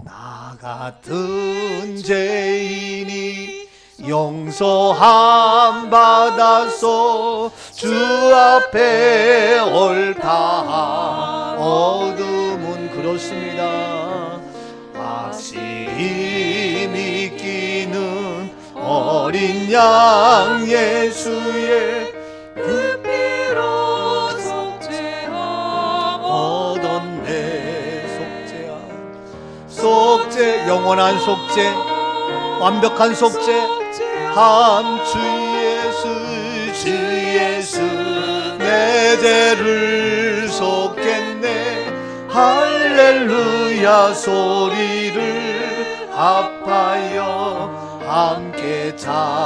A: 나 같은 죄인이 용서함 받아서 주 앞에 옳다. 어둠은 그렇습니다. 확실히 믿기는 어린 양 예수의
C: 그 피로 속죄함
A: 얻었네. 속죄, 영원한 속죄, 완벽한 속죄. 한 주 예수 내 죄를 속겠네. 할렐루야 소리를 합하여 함께 찬송하세.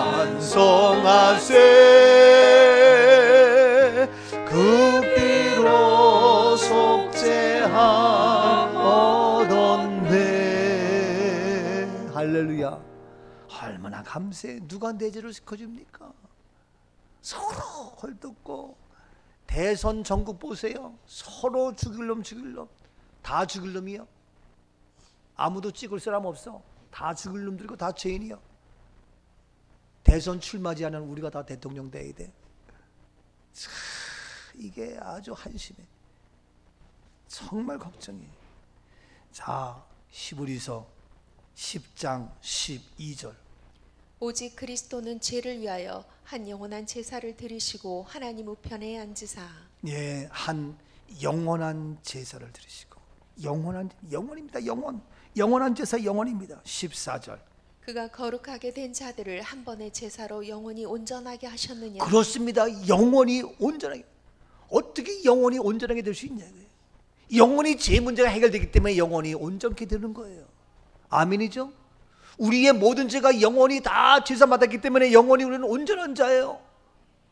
A: 그 피로 속죄함 얻었네. 할렐루야. 얼마나 감사해. 누가 내 죄를 씻어줍니까? 서로 헐뜯고. 대선 전국 보세요. 서로 죽일 놈 다 죽일 놈이요. 아무도 찍을 사람 없어. 다 죽일 놈들이고 다 죄인이요. 대선 출마하지 않은 우리가 다 대통령 돼야 돼. 참, 이게 아주 한심해. 정말 걱정해. 자, 히브리서 10장 12절.
B: 오직 그리스도는 죄를 위하여 한 영원한 제사를 드리시고 하나님 우편에 앉으사.
A: 예, 한 영원한 제사를 드리시고. 영원입니다. 영원한 제사 영원입니다. 14절.
B: 그가 거룩하게 된 자들을 한 번의 제사로 영원히 온전하게 하셨느냐.
A: 그렇습니다. 영원히 온전하게. 어떻게 영원히 온전하게 될 수 있냐고요. 영원히 죄 문제가 해결되기 때문에 영원히 온전케 되는 거예요. 아멘이죠? 우리의 모든 죄가 영원히 다 제사받았기 때문에 영원히 우리는 온전한 자예요.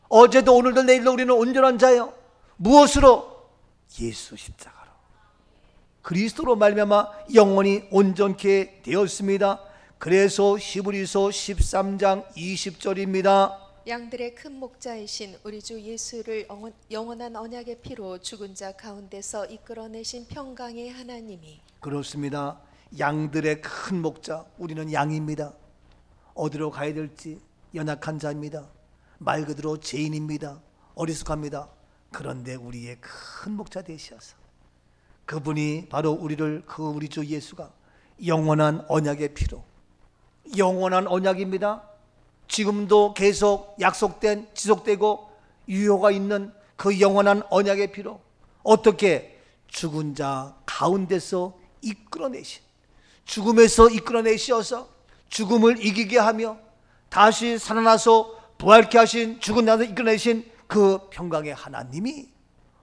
A: 어제도 오늘도 내일도 우리는 온전한 자예요. 무엇으로? 예수 십자가로. 그리스도로 말미암아 영원히 온전케 되었습니다. 그래서 히브리서 13장 20절입니다.
B: 양들의 큰 목자이신 우리 주 예수를 영원한 언약의 피로 죽은 자 가운데서 이끌어내신 평강의 하나님이.
A: 그렇습니다. 양들의 큰 목자, 우리는 양입니다. 어디로 가야 될지 연약한 자입니다. 말 그대로 죄인입니다. 어리숙합니다. 그런데 우리의 큰 목자 되시어서 그분이 바로 우리를, 우리 주 예수가 영원한 언약의 피로, 영원한 언약입니다. 지금도 계속 약속된, 지속되고 유효가 있는 그 영원한 언약의 피로 어떻게 죽은 자 가운데서 이끌어내신, 죽음에서 이끌어내시어서 죽음을 이기게 하며 다시 살아나서 부활케 하신, 죽은 자를 이끌어내신 그 평강의 하나님이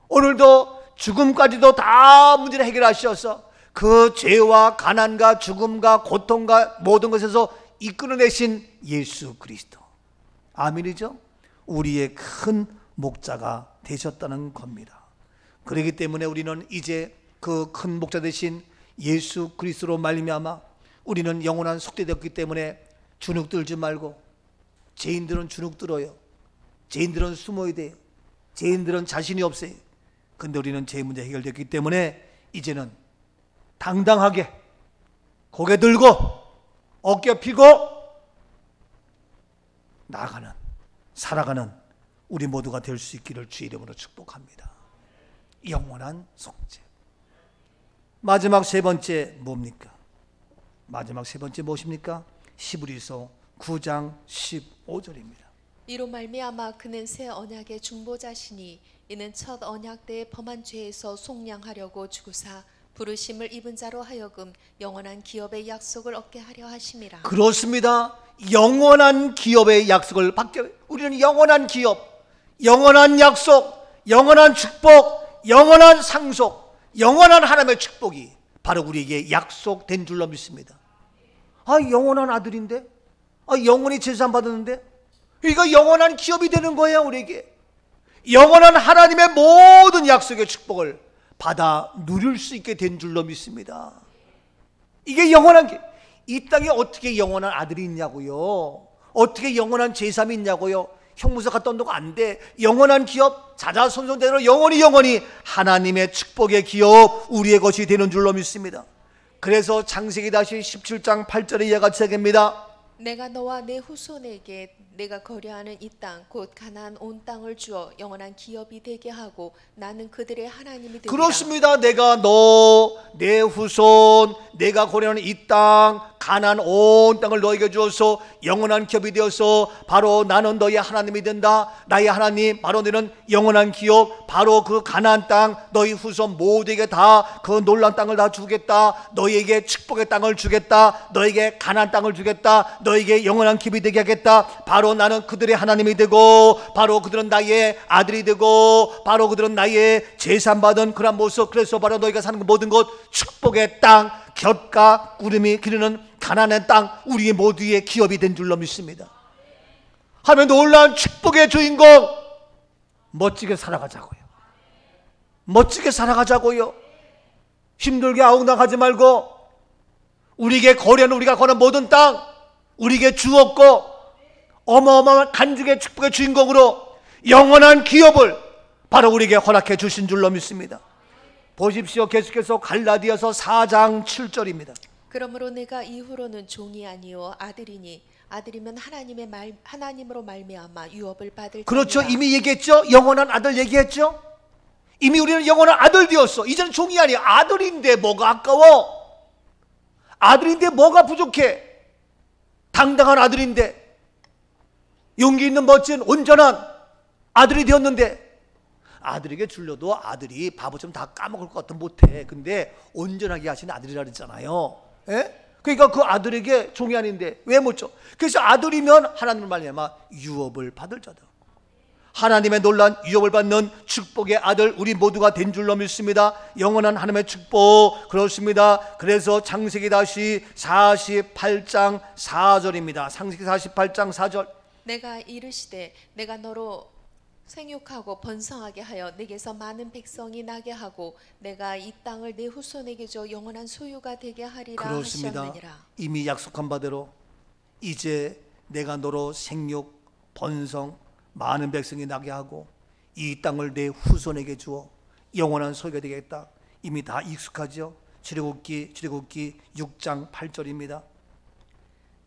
A: 오늘도 죽음까지도 다 문제를 해결하셔서 그 죄와 가난과 죽음과 고통과 모든 것에서 이끌어내신 예수 그리스도. 아멘이죠? 우리의 큰 목자가 되셨다는 겁니다. 그렇기 때문에 우리는 이제 그 큰 목자 되신 예수 그리스도로 말미암아 우리는 영원한 속죄되었기 때문에 주눅 들지 말고. 죄인들은 주눅 들어요. 죄인들은 숨어야 돼요. 죄인들은 자신이 없어요. 근데 우리는 죄 문제 해결됐기 때문에 이제는 당당하게 고개 들고 어깨 펴고 나아가는, 살아가는 우리 모두가 될 수 있기를 주의 이름으로 축복합니다. 영원한 속죄. 마지막 세 번째 뭡니까? 마지막 세 번째 무엇입니까? 히브리서 9장 15절입니다.
B: 이로 말미암아 그는 새 언약의 중보자시니 이는 첫 언약 때의 범한 죄에서 속량하려고 죽으사 부르심을 입은 자로 하여금 영원한 기업의 약속을 얻게 하려 하심이라.
A: 그렇습니다. 영원한 기업의 약속을 받게, 우리는 영원한 기업, 영원한 약속, 영원한 축복, 영원한 상속, 영원한 하나님의 축복이 바로 우리에게 약속된 줄로 믿습니다. 영원한 아들인데, 영원히 제사 받았는데, 이거 영원한 기업이 되는 거예요. 우리에게 영원한 하나님의 모든 약속의 축복을 받아 누릴 수 있게 된 줄로 믿습니다. 이게 영원한 게, 이 땅에 어떻게 영원한 아들이 있냐고요? 어떻게 영원한 제사함이 있냐고요? 형무소 갔다 온다고 안 돼. 영원한 기업, 자자손손대로 영원히 하나님의 축복의 기업, 우리의 것이 되는 줄로 믿습니다. 그래서 창세기 다시 17장 8절에 이와 같이 얘기합니다.
B: 내가 너와 내 후손에게 내가 거류하는 이 땅 곧 가나안 온 땅을 주어 영원한 기업이 되게 하고 나는 그들의 하나님이 되리라.
A: 그렇습니다. 내가 너, 내 후손, 내가 거류하는 이 땅 가나안 온 땅을 너에게 주어서 영원한 기업이 되어서 바로 나는 너의 하나님이 된다. 나의 하나님 바로 너는 영원한 기업, 바로 그 가나안 땅 너희 후손 모두에게 다 그 놀라운 땅을 다 주겠다. 너희에게 축복의 땅을 주겠다. 너에게 가나안 땅을 주겠다. 너에게 영원한 기업이 되게 하겠다. 바로 나는 그들의 하나님이 되고 바로 그들은 나의 아들이 되고 바로 그들은 나의 제산받은 그런 모습. 그래서 바로 너희가 사는 모든 것 축복의 땅, 곁가 구름이 기르는 가나안의 땅 우리 모두의 기업이 된 줄로 믿습니다. 하면 놀라운 축복의 주인공 멋지게 살아가자고요. 멋지게 살아가자고요. 힘들게 아웅당하지 말고 우리에게 거래하는 우리가 거는 모든 땅 우리에게 주었고 어마어마한 간증의 축복의 주인공으로 영원한 기업을 바로 우리에게 허락해 주신 줄로 믿습니다. 보십시오. 계속해서 갈라디아서 4장 7절입니다.
B: 그러므로 내가 이후로는 종이 아니요 아들이니 아들이면 하나님으로 말미암아 유업을 받을
A: 그렇죠.
B: 자니라.
A: 이미 얘기했죠. 영원한 아들 얘기했죠. 이미 우리는 영원한 아들 되었어. 이제는 종이 아니야. 아들인데 뭐가 아까워? 아들인데 뭐가 부족해? 당당한 아들인데 용기 있는 멋진 온전한 아들이 되었는데 아들에게 줄려도 아들이 바보처럼 다 까먹을 것 같아 못해. 근데 온전하게 하신 아들이라 그랬잖아요. 예? 그러니까 그 아들에게 종이 아닌데 왜 못 줘? 그래서 아들이면 하나님을 말미암아 유업을 받을 자다. 하나님의 놀란 유업을 받는 축복의 아들 우리 모두가 된 줄로 믿습니다. 영원한 하나님의 축복. 그렇습니다. 그래서 창세기 다시 48장 4절입니다. 창세기 48장 4절.
B: 내가 이르시되 내가 너로 생육하고 번성하게 하여 내게서 많은 백성이 나게 하고 내가 이 땅을 내 후손에게 줘 영원한 소유가 되게 하리라
A: 그렇습니다.
B: 하셨느니라.
A: 이미 약속한 바대로 이제 내가 너로 생육 번성 많은 백성이 나게 하고 이 땅을 내 후손에게 주어 영원한 소유가 되겠다. 이미 다 익숙하죠. 출애굽기 6장 8절입니다.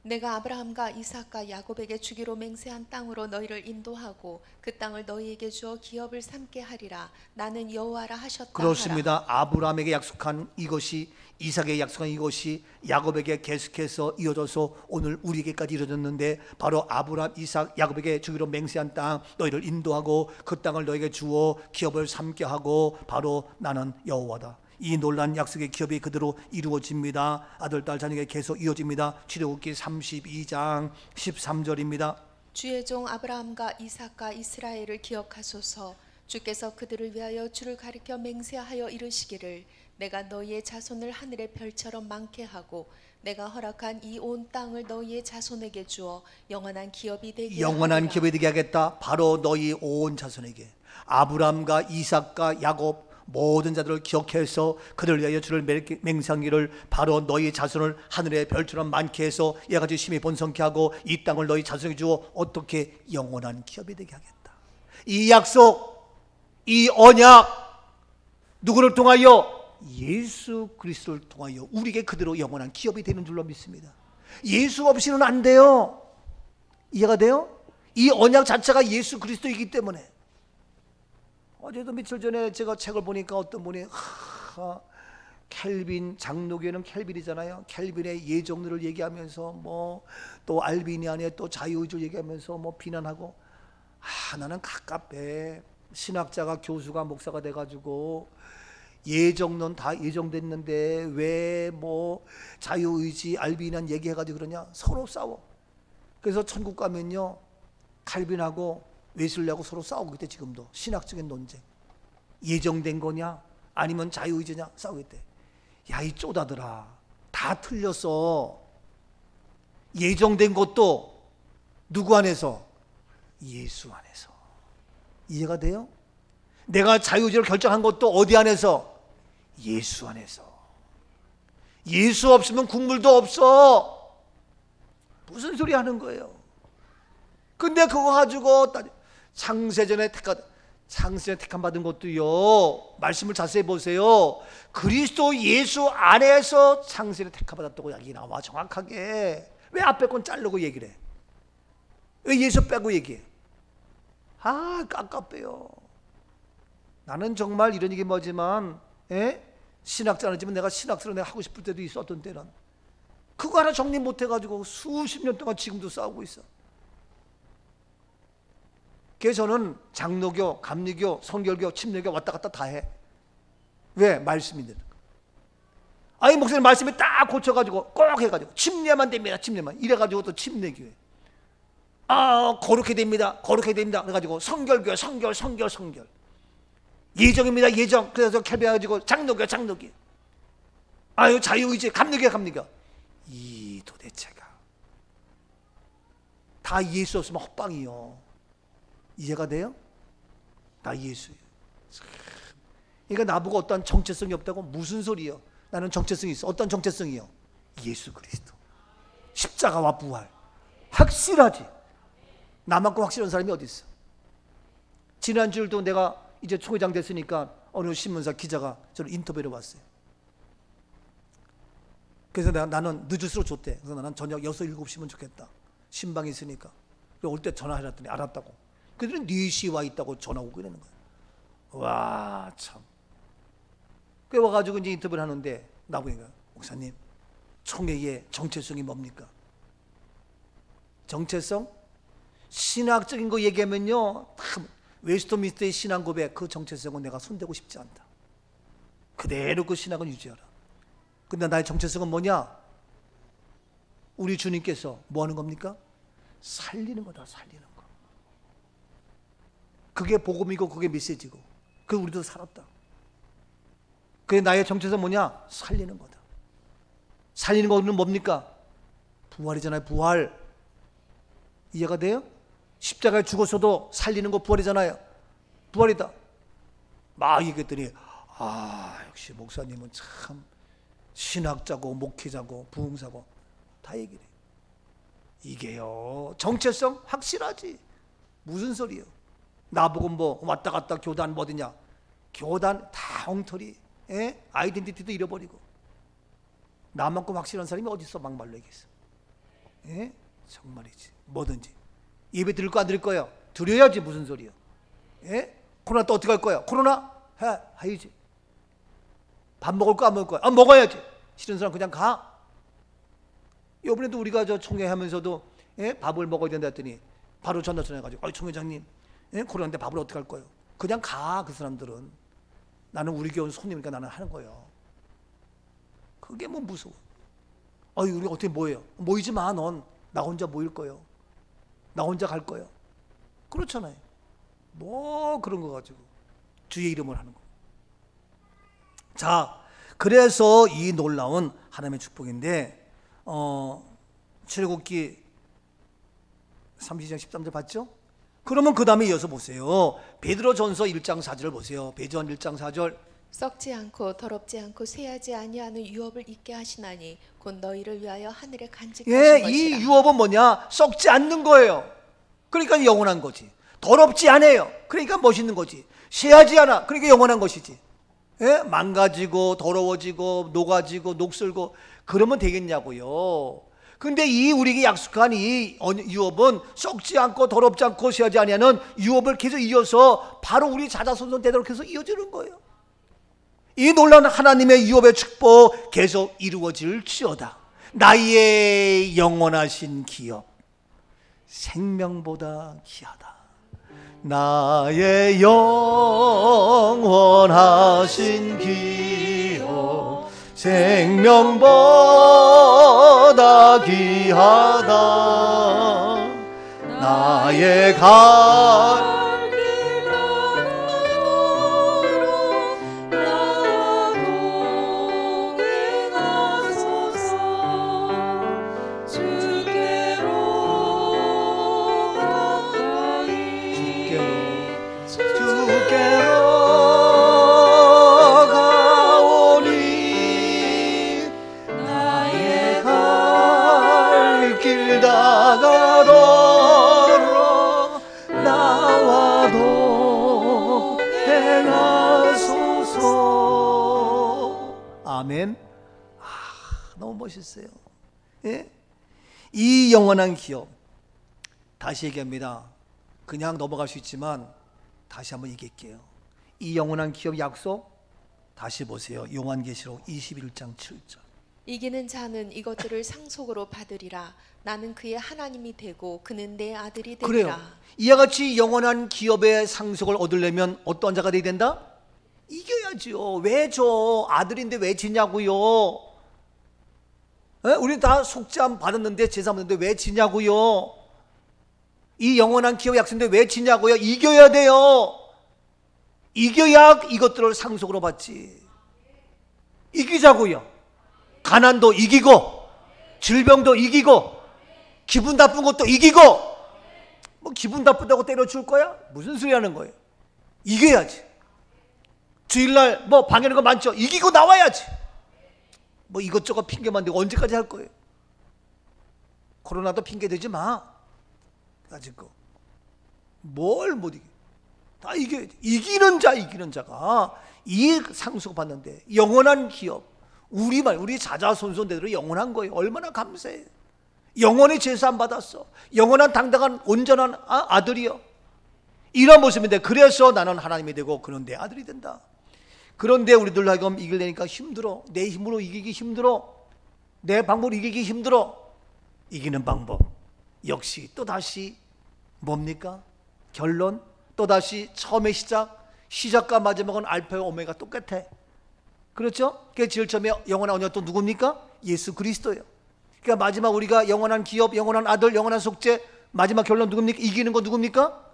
B: 내가 아브라함과 이삭과 야곱에게 주기로 맹세한 땅으로 너희를 인도하고 그 땅을 너희에게 주어 기업을 삼게 하리라. 나는 여호와라 하셨다.
A: 그렇습니다. 하라. 아브라함에게 약속한 이것이 이삭에게 약속한 이것이 야곱에게 계속해서 이어져서 오늘 우리에게까지 이루어졌는데 바로 아브라함, 이삭, 야곱에게 주기로 맹세한 땅 너희를 인도하고 그 땅을 너희에게 주어 기업을 삼게 하고 바로 나는 여호와다. 이 놀란 약속의 기업이 그대로 이루어집니다. 아들, 딸, 자녀에게 계속 이어집니다. 출애굽기 32장 13절입니다.
B: 주의 종 아브라함과 이삭과 이스라엘을 기억하소서. 주께서 그들을 위하여 주를 가리켜 맹세하여 이르시기를 내가 너희의 자손을 하늘의 별처럼 많게 하고 내가 허락한 이 온 땅을 너희의 자손에게 주어 영원한 기업이 되게
A: 영원한
B: 하리라.
A: 기업이 되게 하겠다. 바로 너희 온 자손에게 아브라함과 이삭과 야곱 모든 자들을 기억해서 그들을 위하여 주를 맹세하기를 바로 너희 자손을 하늘의 별처럼 많게 해서 이와같이 심히 번성케 하고 이 땅을 너희 자손에게 주어 어떻게 영원한 기업이 되게 하겠다. 이 약속, 이 언약 누구를 통하여? 예수 그리스도를 통하여 우리에게 그대로 영원한 기업이 되는 줄로 믿습니다. 예수 없이는 안 돼요. 이해가 돼요? 이 언약 자체가 예수 그리스도이기 때문에. 어제도 며칠 전에 제가 책을 보니까 어떤 분이 켈빈 장로교는 켈빈이잖아요. 켈빈의 예정들을 얘기하면서 뭐 또 알비니안의 또 자유의지를 얘기하면서 뭐 비난하고 나는 갑갑해. 신학자가 교수가 목사가 돼가지고 예정론 다 예정됐는데 왜 뭐 자유의지 알비니안 얘기해가지고 그러냐. 서로 싸워. 그래서 천국 가면요 칼빈하고 웨슬리하고 서로 싸우고 있대. 지금도 신학적인 논쟁. 예정된 거냐 아니면 자유의지냐 싸우고 있대. 야, 이 쪼다들아, 다 틀렸어. 예정된 것도 누구 안에서? 예수 안에서. 이해가 돼요? 내가 자유의지를 결정한 것도 어디 안에서? 예수 안에서. 예수 없으면 국물도 없어. 무슨 소리 하는 거예요? 근데 그거 가지고 창세전에 택함 받은 것도요, 말씀을 자세히 보세요. 그리스도 예수 안에서 창세전에 택함 받았다고 이야기 나와. 정확하게 왜 앞에 건 자르고 얘기를 해? 왜 예수 빼고 얘기해? 아, 깝깝해요. 나는 정말 이런 얘기 뭐지만, 신학자는 지금 내가 신학스러운 내가 하고 싶을 때도 있어. 어떤 때는 그거 하나 정리 못 해가지고 수십 년 동안 지금도 싸우고 있어. 그래서 저는 장로교, 감리교, 성결교, 침례교 왔다 갔다 다 해. 왜? 말씀이 되는 거. 아니 목사님 말씀이 딱 고쳐가지고 꼭 해가지고 침례만 됩니다. 침례만 이래가지고 또 침례교회. 아, 거룩해 됩니다. 거룩해 됩니다. 그래가지고 성결교회, 성결. 예정입니다. 예정. 그래서 개배해가지고 장로교. 아유, 자유의지, 감리교. 이 도대체가 다 예수 없으면 헛방이요. 이해가 돼요? 다 예수예요. 그러니까 나보고 어떤 정체성이 없다고 무슨 소리요? 나는 정체성이 있어. 어떤 정체성이요? 예수 그리스도, 십자가와 부활. 확실하지. 나만큼 확실한 사람이 어디 있어? 지난주에도 내가 이제 총회장 됐으니까 어느 신문사 기자가 저를 인터뷰를 왔어요. 그래서 나는 늦을수록 좋대. 그래서 나는 저녁 6, 7시면 좋겠다. 신방이 있으니까. 올 때 전화해놨더니 알았다고. 그들은 4시에 와 있다고 전화 오고 그러는 거야. 와, 참. 그래 와가지고 이제 인터뷰를 하는데 나보니까 목사님, 총회의 정체성이 뭡니까? 정체성? 신학적인 거 얘기하면요, 웨스트민스터의 신앙 고백, 그 정체성은 내가 손대고 싶지 않다. 그대로 그 신학은 유지하라. 근데 나의 정체성은 뭐냐? 우리 주님께서 뭐 하는 겁니까? 살리는 거다. 살리는 거. 그게 복음이고 그게 메시지고, 그 우리도 살았다. 그게 나의 정체성 뭐냐? 살리는 거다. 살리는 거는 뭡니까? 부활이잖아요. 부활. 이해가 돼요? 십자가에 죽었어도 살리는 거 부활이잖아요. 부활이다. 막 얘기했더니 아, 역시 목사님은 참 신학자고 목회자고 부흥사고 다 얘기해. 이게요, 정체성 확실하지. 무슨 소리예요? 나보고 뭐 왔다 갔다 교단 뭐드냐? 교단 다 엉터리. 아이덴티티도 잃어버리고. 나만큼 확실한 사람이 어디 있어? 막말로 얘기했어. 정말이지. 뭐든지 예배 드릴 거 안 드릴 거예요? 드려야지. 무슨 소리예요? 코로나 또 어떻게 할 거예요? 코로나 해야지. 밥 먹을 거 안 먹을 거야? 먹어야지. 싫은 사람 그냥 가. 이번에도 우리가 저 총회하면서도 밥을 먹어야 된다 했더니 바로 전화해가지고 총회장님, 코로나인데 밥을 어떻게 할 거예요? 그냥 가. 그 사람들은. 나는 우리 교회 손님이니까 나는 하는 거예요. 그게 뭐 무서워. 우리 어떻게 모여요? 모이지 마. 넌 나 혼자 모일 거예요. 나 혼자 갈 거예요. 그렇잖아요. 뭐 그런 거 가지고 주의 이름을 하는 거. 자, 그래서 이 놀라운 하나님의 축복인데, 출애굽기 32장 13절 봤죠? 그러면 그 다음에 이어서 보세요. 베드로전서 1장 4절을 보세요. 베드로전 1장 4절.
B: 썩지 않고 더럽지 않고 쇠하지 아니하는 유업을 있게 하시나니 곧 너희를 위하여 하늘에 간직하신 것이라.
A: 이 유업은 뭐냐? 썩지 않는 거예요. 그러니까 영원한 거지. 더럽지 않아요. 그러니까 멋있는 거지. 쇠하지 않아. 그러니까 영원한 것이지. 망가지고 더러워지고 녹아지고 녹슬고 그러면 되겠냐고요. 근데 이 우리에게 약속한 이 유업은 썩지 않고 더럽지 않고 쇠하지 아니하는 유업을 계속 이어서 바로 우리 자자손손 대대로 계속 이어지는 거예요. 이 놀라운 하나님의 유업의 축복 계속 이루어질지어다. 나의 영원하신 기업 생명보다 귀하다. 나의 영원하신 기업 생명보다 귀하다. 나의 아멘. 너무 멋있어요. 이 영원한 기업, 다시 얘기합니다. 그냥 넘어갈 수 있지만 다시 한번 얘기할게요. 이 영원한 기업 약속 다시 보세요. 요한계시록 21장 7절.
B: 이기는 자는 이것들을 상속으로 받으리라. 나는 그의 하나님이 되고 그는 내 아들이 되리라.
A: 그래요. 이와 같이 영원한 기업의 상속을 얻으려면 어떤 자가 되어야 된다? 이겨야죠. 왜 저 아들인데 왜 지냐고요? 우리 다 속죄함 받았는데 제사 받는데 왜 지냐고요? 이 영원한 기업 약속인데 왜 지냐고요? 이겨야 돼요. 이겨야 이것들을 상속으로 받지. 이기자고요. 가난도 이기고, 질병도 이기고, 기분 나쁜 것도 이기고. 뭐 기분 나쁘다고 때려줄 거야? 무슨 소리 하는 거예요? 이겨야지. 주일날 뭐 방해하는 거 많죠? 이기고 나와야지. 뭐 이것저것 핑계만 대고 언제까지 할 거예요? 코로나도 핑계 대지 마. 가지고 뭘 못 이겨? 다 이겨야지. 이기는 자가 이 상속 받는데 영원한 기업, 우리 자자손손대로 영원한 거예요. 얼마나 감사해요. 영원히 제사 안 받았어. 영원한 당당한 온전한 아들이요. 이런 모습인데, 그래서 나는 하나님이 되고 그는 내 아들이 된다. 그런데 우리들 하여금 이기려니까 힘들어. 내 힘으로 이기기 힘들어. 내 방법으로 이기기 힘들어. 이기는 방법 역시 또다시 뭡니까? 결론, 또다시 처음의 시작과 마지막은 알파와 오메가 똑같아. 그렇죠? 그 제일 처음에 영원한 언약 또 누굽니까? 예수 그리스도예요. 그러니까 마지막 우리가 영원한 기업, 영원한 아들, 영원한 속죄, 마지막 결론 누굽니까? 이기는 거 누굽니까?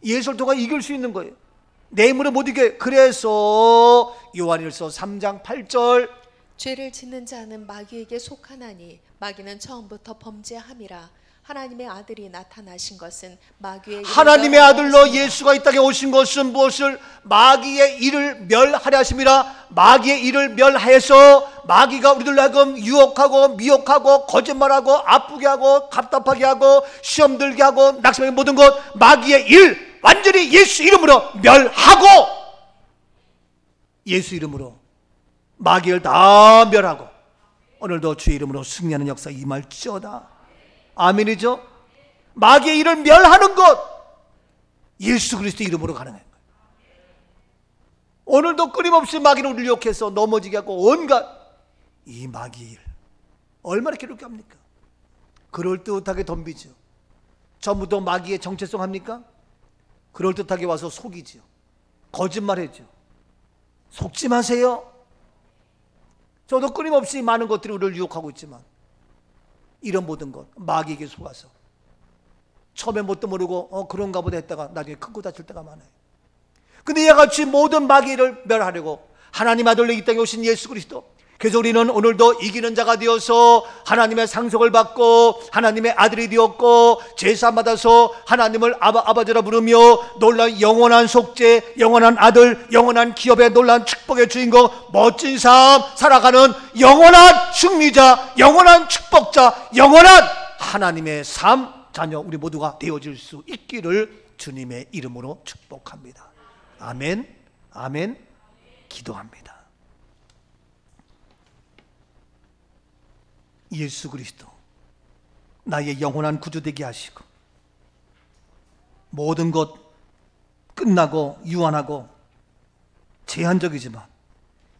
A: 예수를 통해 이길 수 있는 거예요. 내 힘으로 못 이겨. 그래서 요한일서 3장 8절,
B: 죄를 짓는 자는 마귀에게 속하나니 마귀는 처음부터 범죄함이라. 하나님의 아들이 나타나신 것은 마귀의
A: 하나님의 아들로 예수가 이 땅에 오신 것은 무엇을? 마귀의 일을 멸하려 하심이라. 마귀의 일을 멸하여서 마귀가 우리들 하여금 유혹하고 미혹하고 거짓말하고 아프게 하고 답답하게 하고 시험 들게 하고 낙심하게 모든 것, 마귀의 일 완전히 예수 이름으로 멸하고, 예수 이름으로 마귀를 다 멸하고 오늘도 주의 이름으로 승리하는 역사 임할지어다. 아멘이죠? 마귀의 일을 멸하는 것 예수 그리스도 이름으로 가능한 거예요. 오늘도 끊임없이 마귀는 우리를 유혹해서 넘어지게 하고 온갖 이 마귀의 일 얼마나 괴롭게 합니까? 그럴듯하게 덤비죠. 전부터 마귀의 정체성 합니까? 그럴듯하게 와서 속이죠. 거짓말하죠. 속지 마세요. 저도 끊임없이 많은 것들이 우리를 유혹하고 있지만 이런 모든 것 마귀에게 속아서 처음에 뭣도 모르고 그런가 보다 했다가 나중에 큰거 다칠 때가 많아요. 근데 이와 같이 모든 마귀를 멸하려고 하나님 아들로 이 땅에 오신 예수 그리스도, 그래서 우리는 오늘도 이기는 자가 되어서 하나님의 상속을 받고 하나님의 아들이 되었고 제사 받아서 하나님을 아버지라 부르며 놀라운 영원한 속죄, 영원한 아들, 영원한 기업의 놀라운 축복의 주인공, 멋진 삶 살아가는 영원한 승리자, 영원한 축복자, 영원한 하나님의 삶 자녀 우리 모두가 되어질 수 있기를 주님의 이름으로 축복합니다. 아멘, 아멘. 기도합니다. 예수 그리스도 나의 영원한 구주 되게 하시고 모든 것 끝나고 유한하고 제한적이지만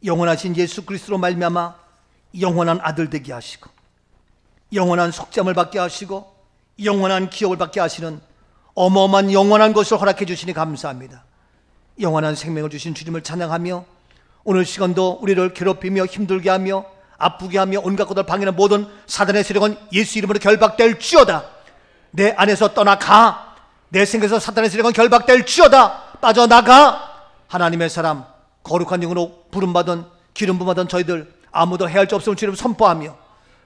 A: 영원하신 예수 그리스도로 말미암아 영원한 아들 되게 하시고 영원한 속죄함을 받게 하시고 영원한 기업을 받게 하시는 어마어마한 영원한 것을 허락해 주시니 감사합니다. 영원한 생명을 주신 주님을 찬양하며 오늘 시간도 우리를 괴롭히며 힘들게 하며 아프게 하며 온갖 것을 방해하는 모든 사단의 세력은 예수 이름으로 결박될지어다. 내 안에서 떠나가. 내 생각에서 사단의 세력은 결박될지어다. 빠져나가. 하나님의 사람 거룩한 영으로 부름받은 기름 부음받은 저희들 아무도 해할 수 없음을 주님 선포하며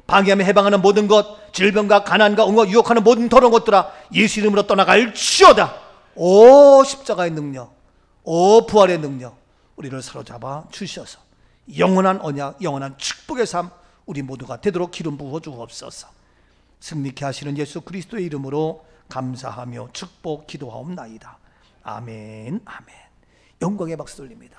A: 방해하며 해방하는 모든 것, 질병과 가난과 온갖 유혹하는 모든 더러운 것들아 예수 이름으로 떠나갈지어다. 오 십자가의 능력, 오 부활의 능력 우리를 사로잡아 주셔서 영원한 언약, 영원한 축복의 삶 우리 모두가 되도록 기름 부어 주옵소서. 승리케 하시는 예수 그리스도의 이름으로 감사하며 축복 기도하옵나이다. 아멘, 아멘. 영광의 박수 돌립니다.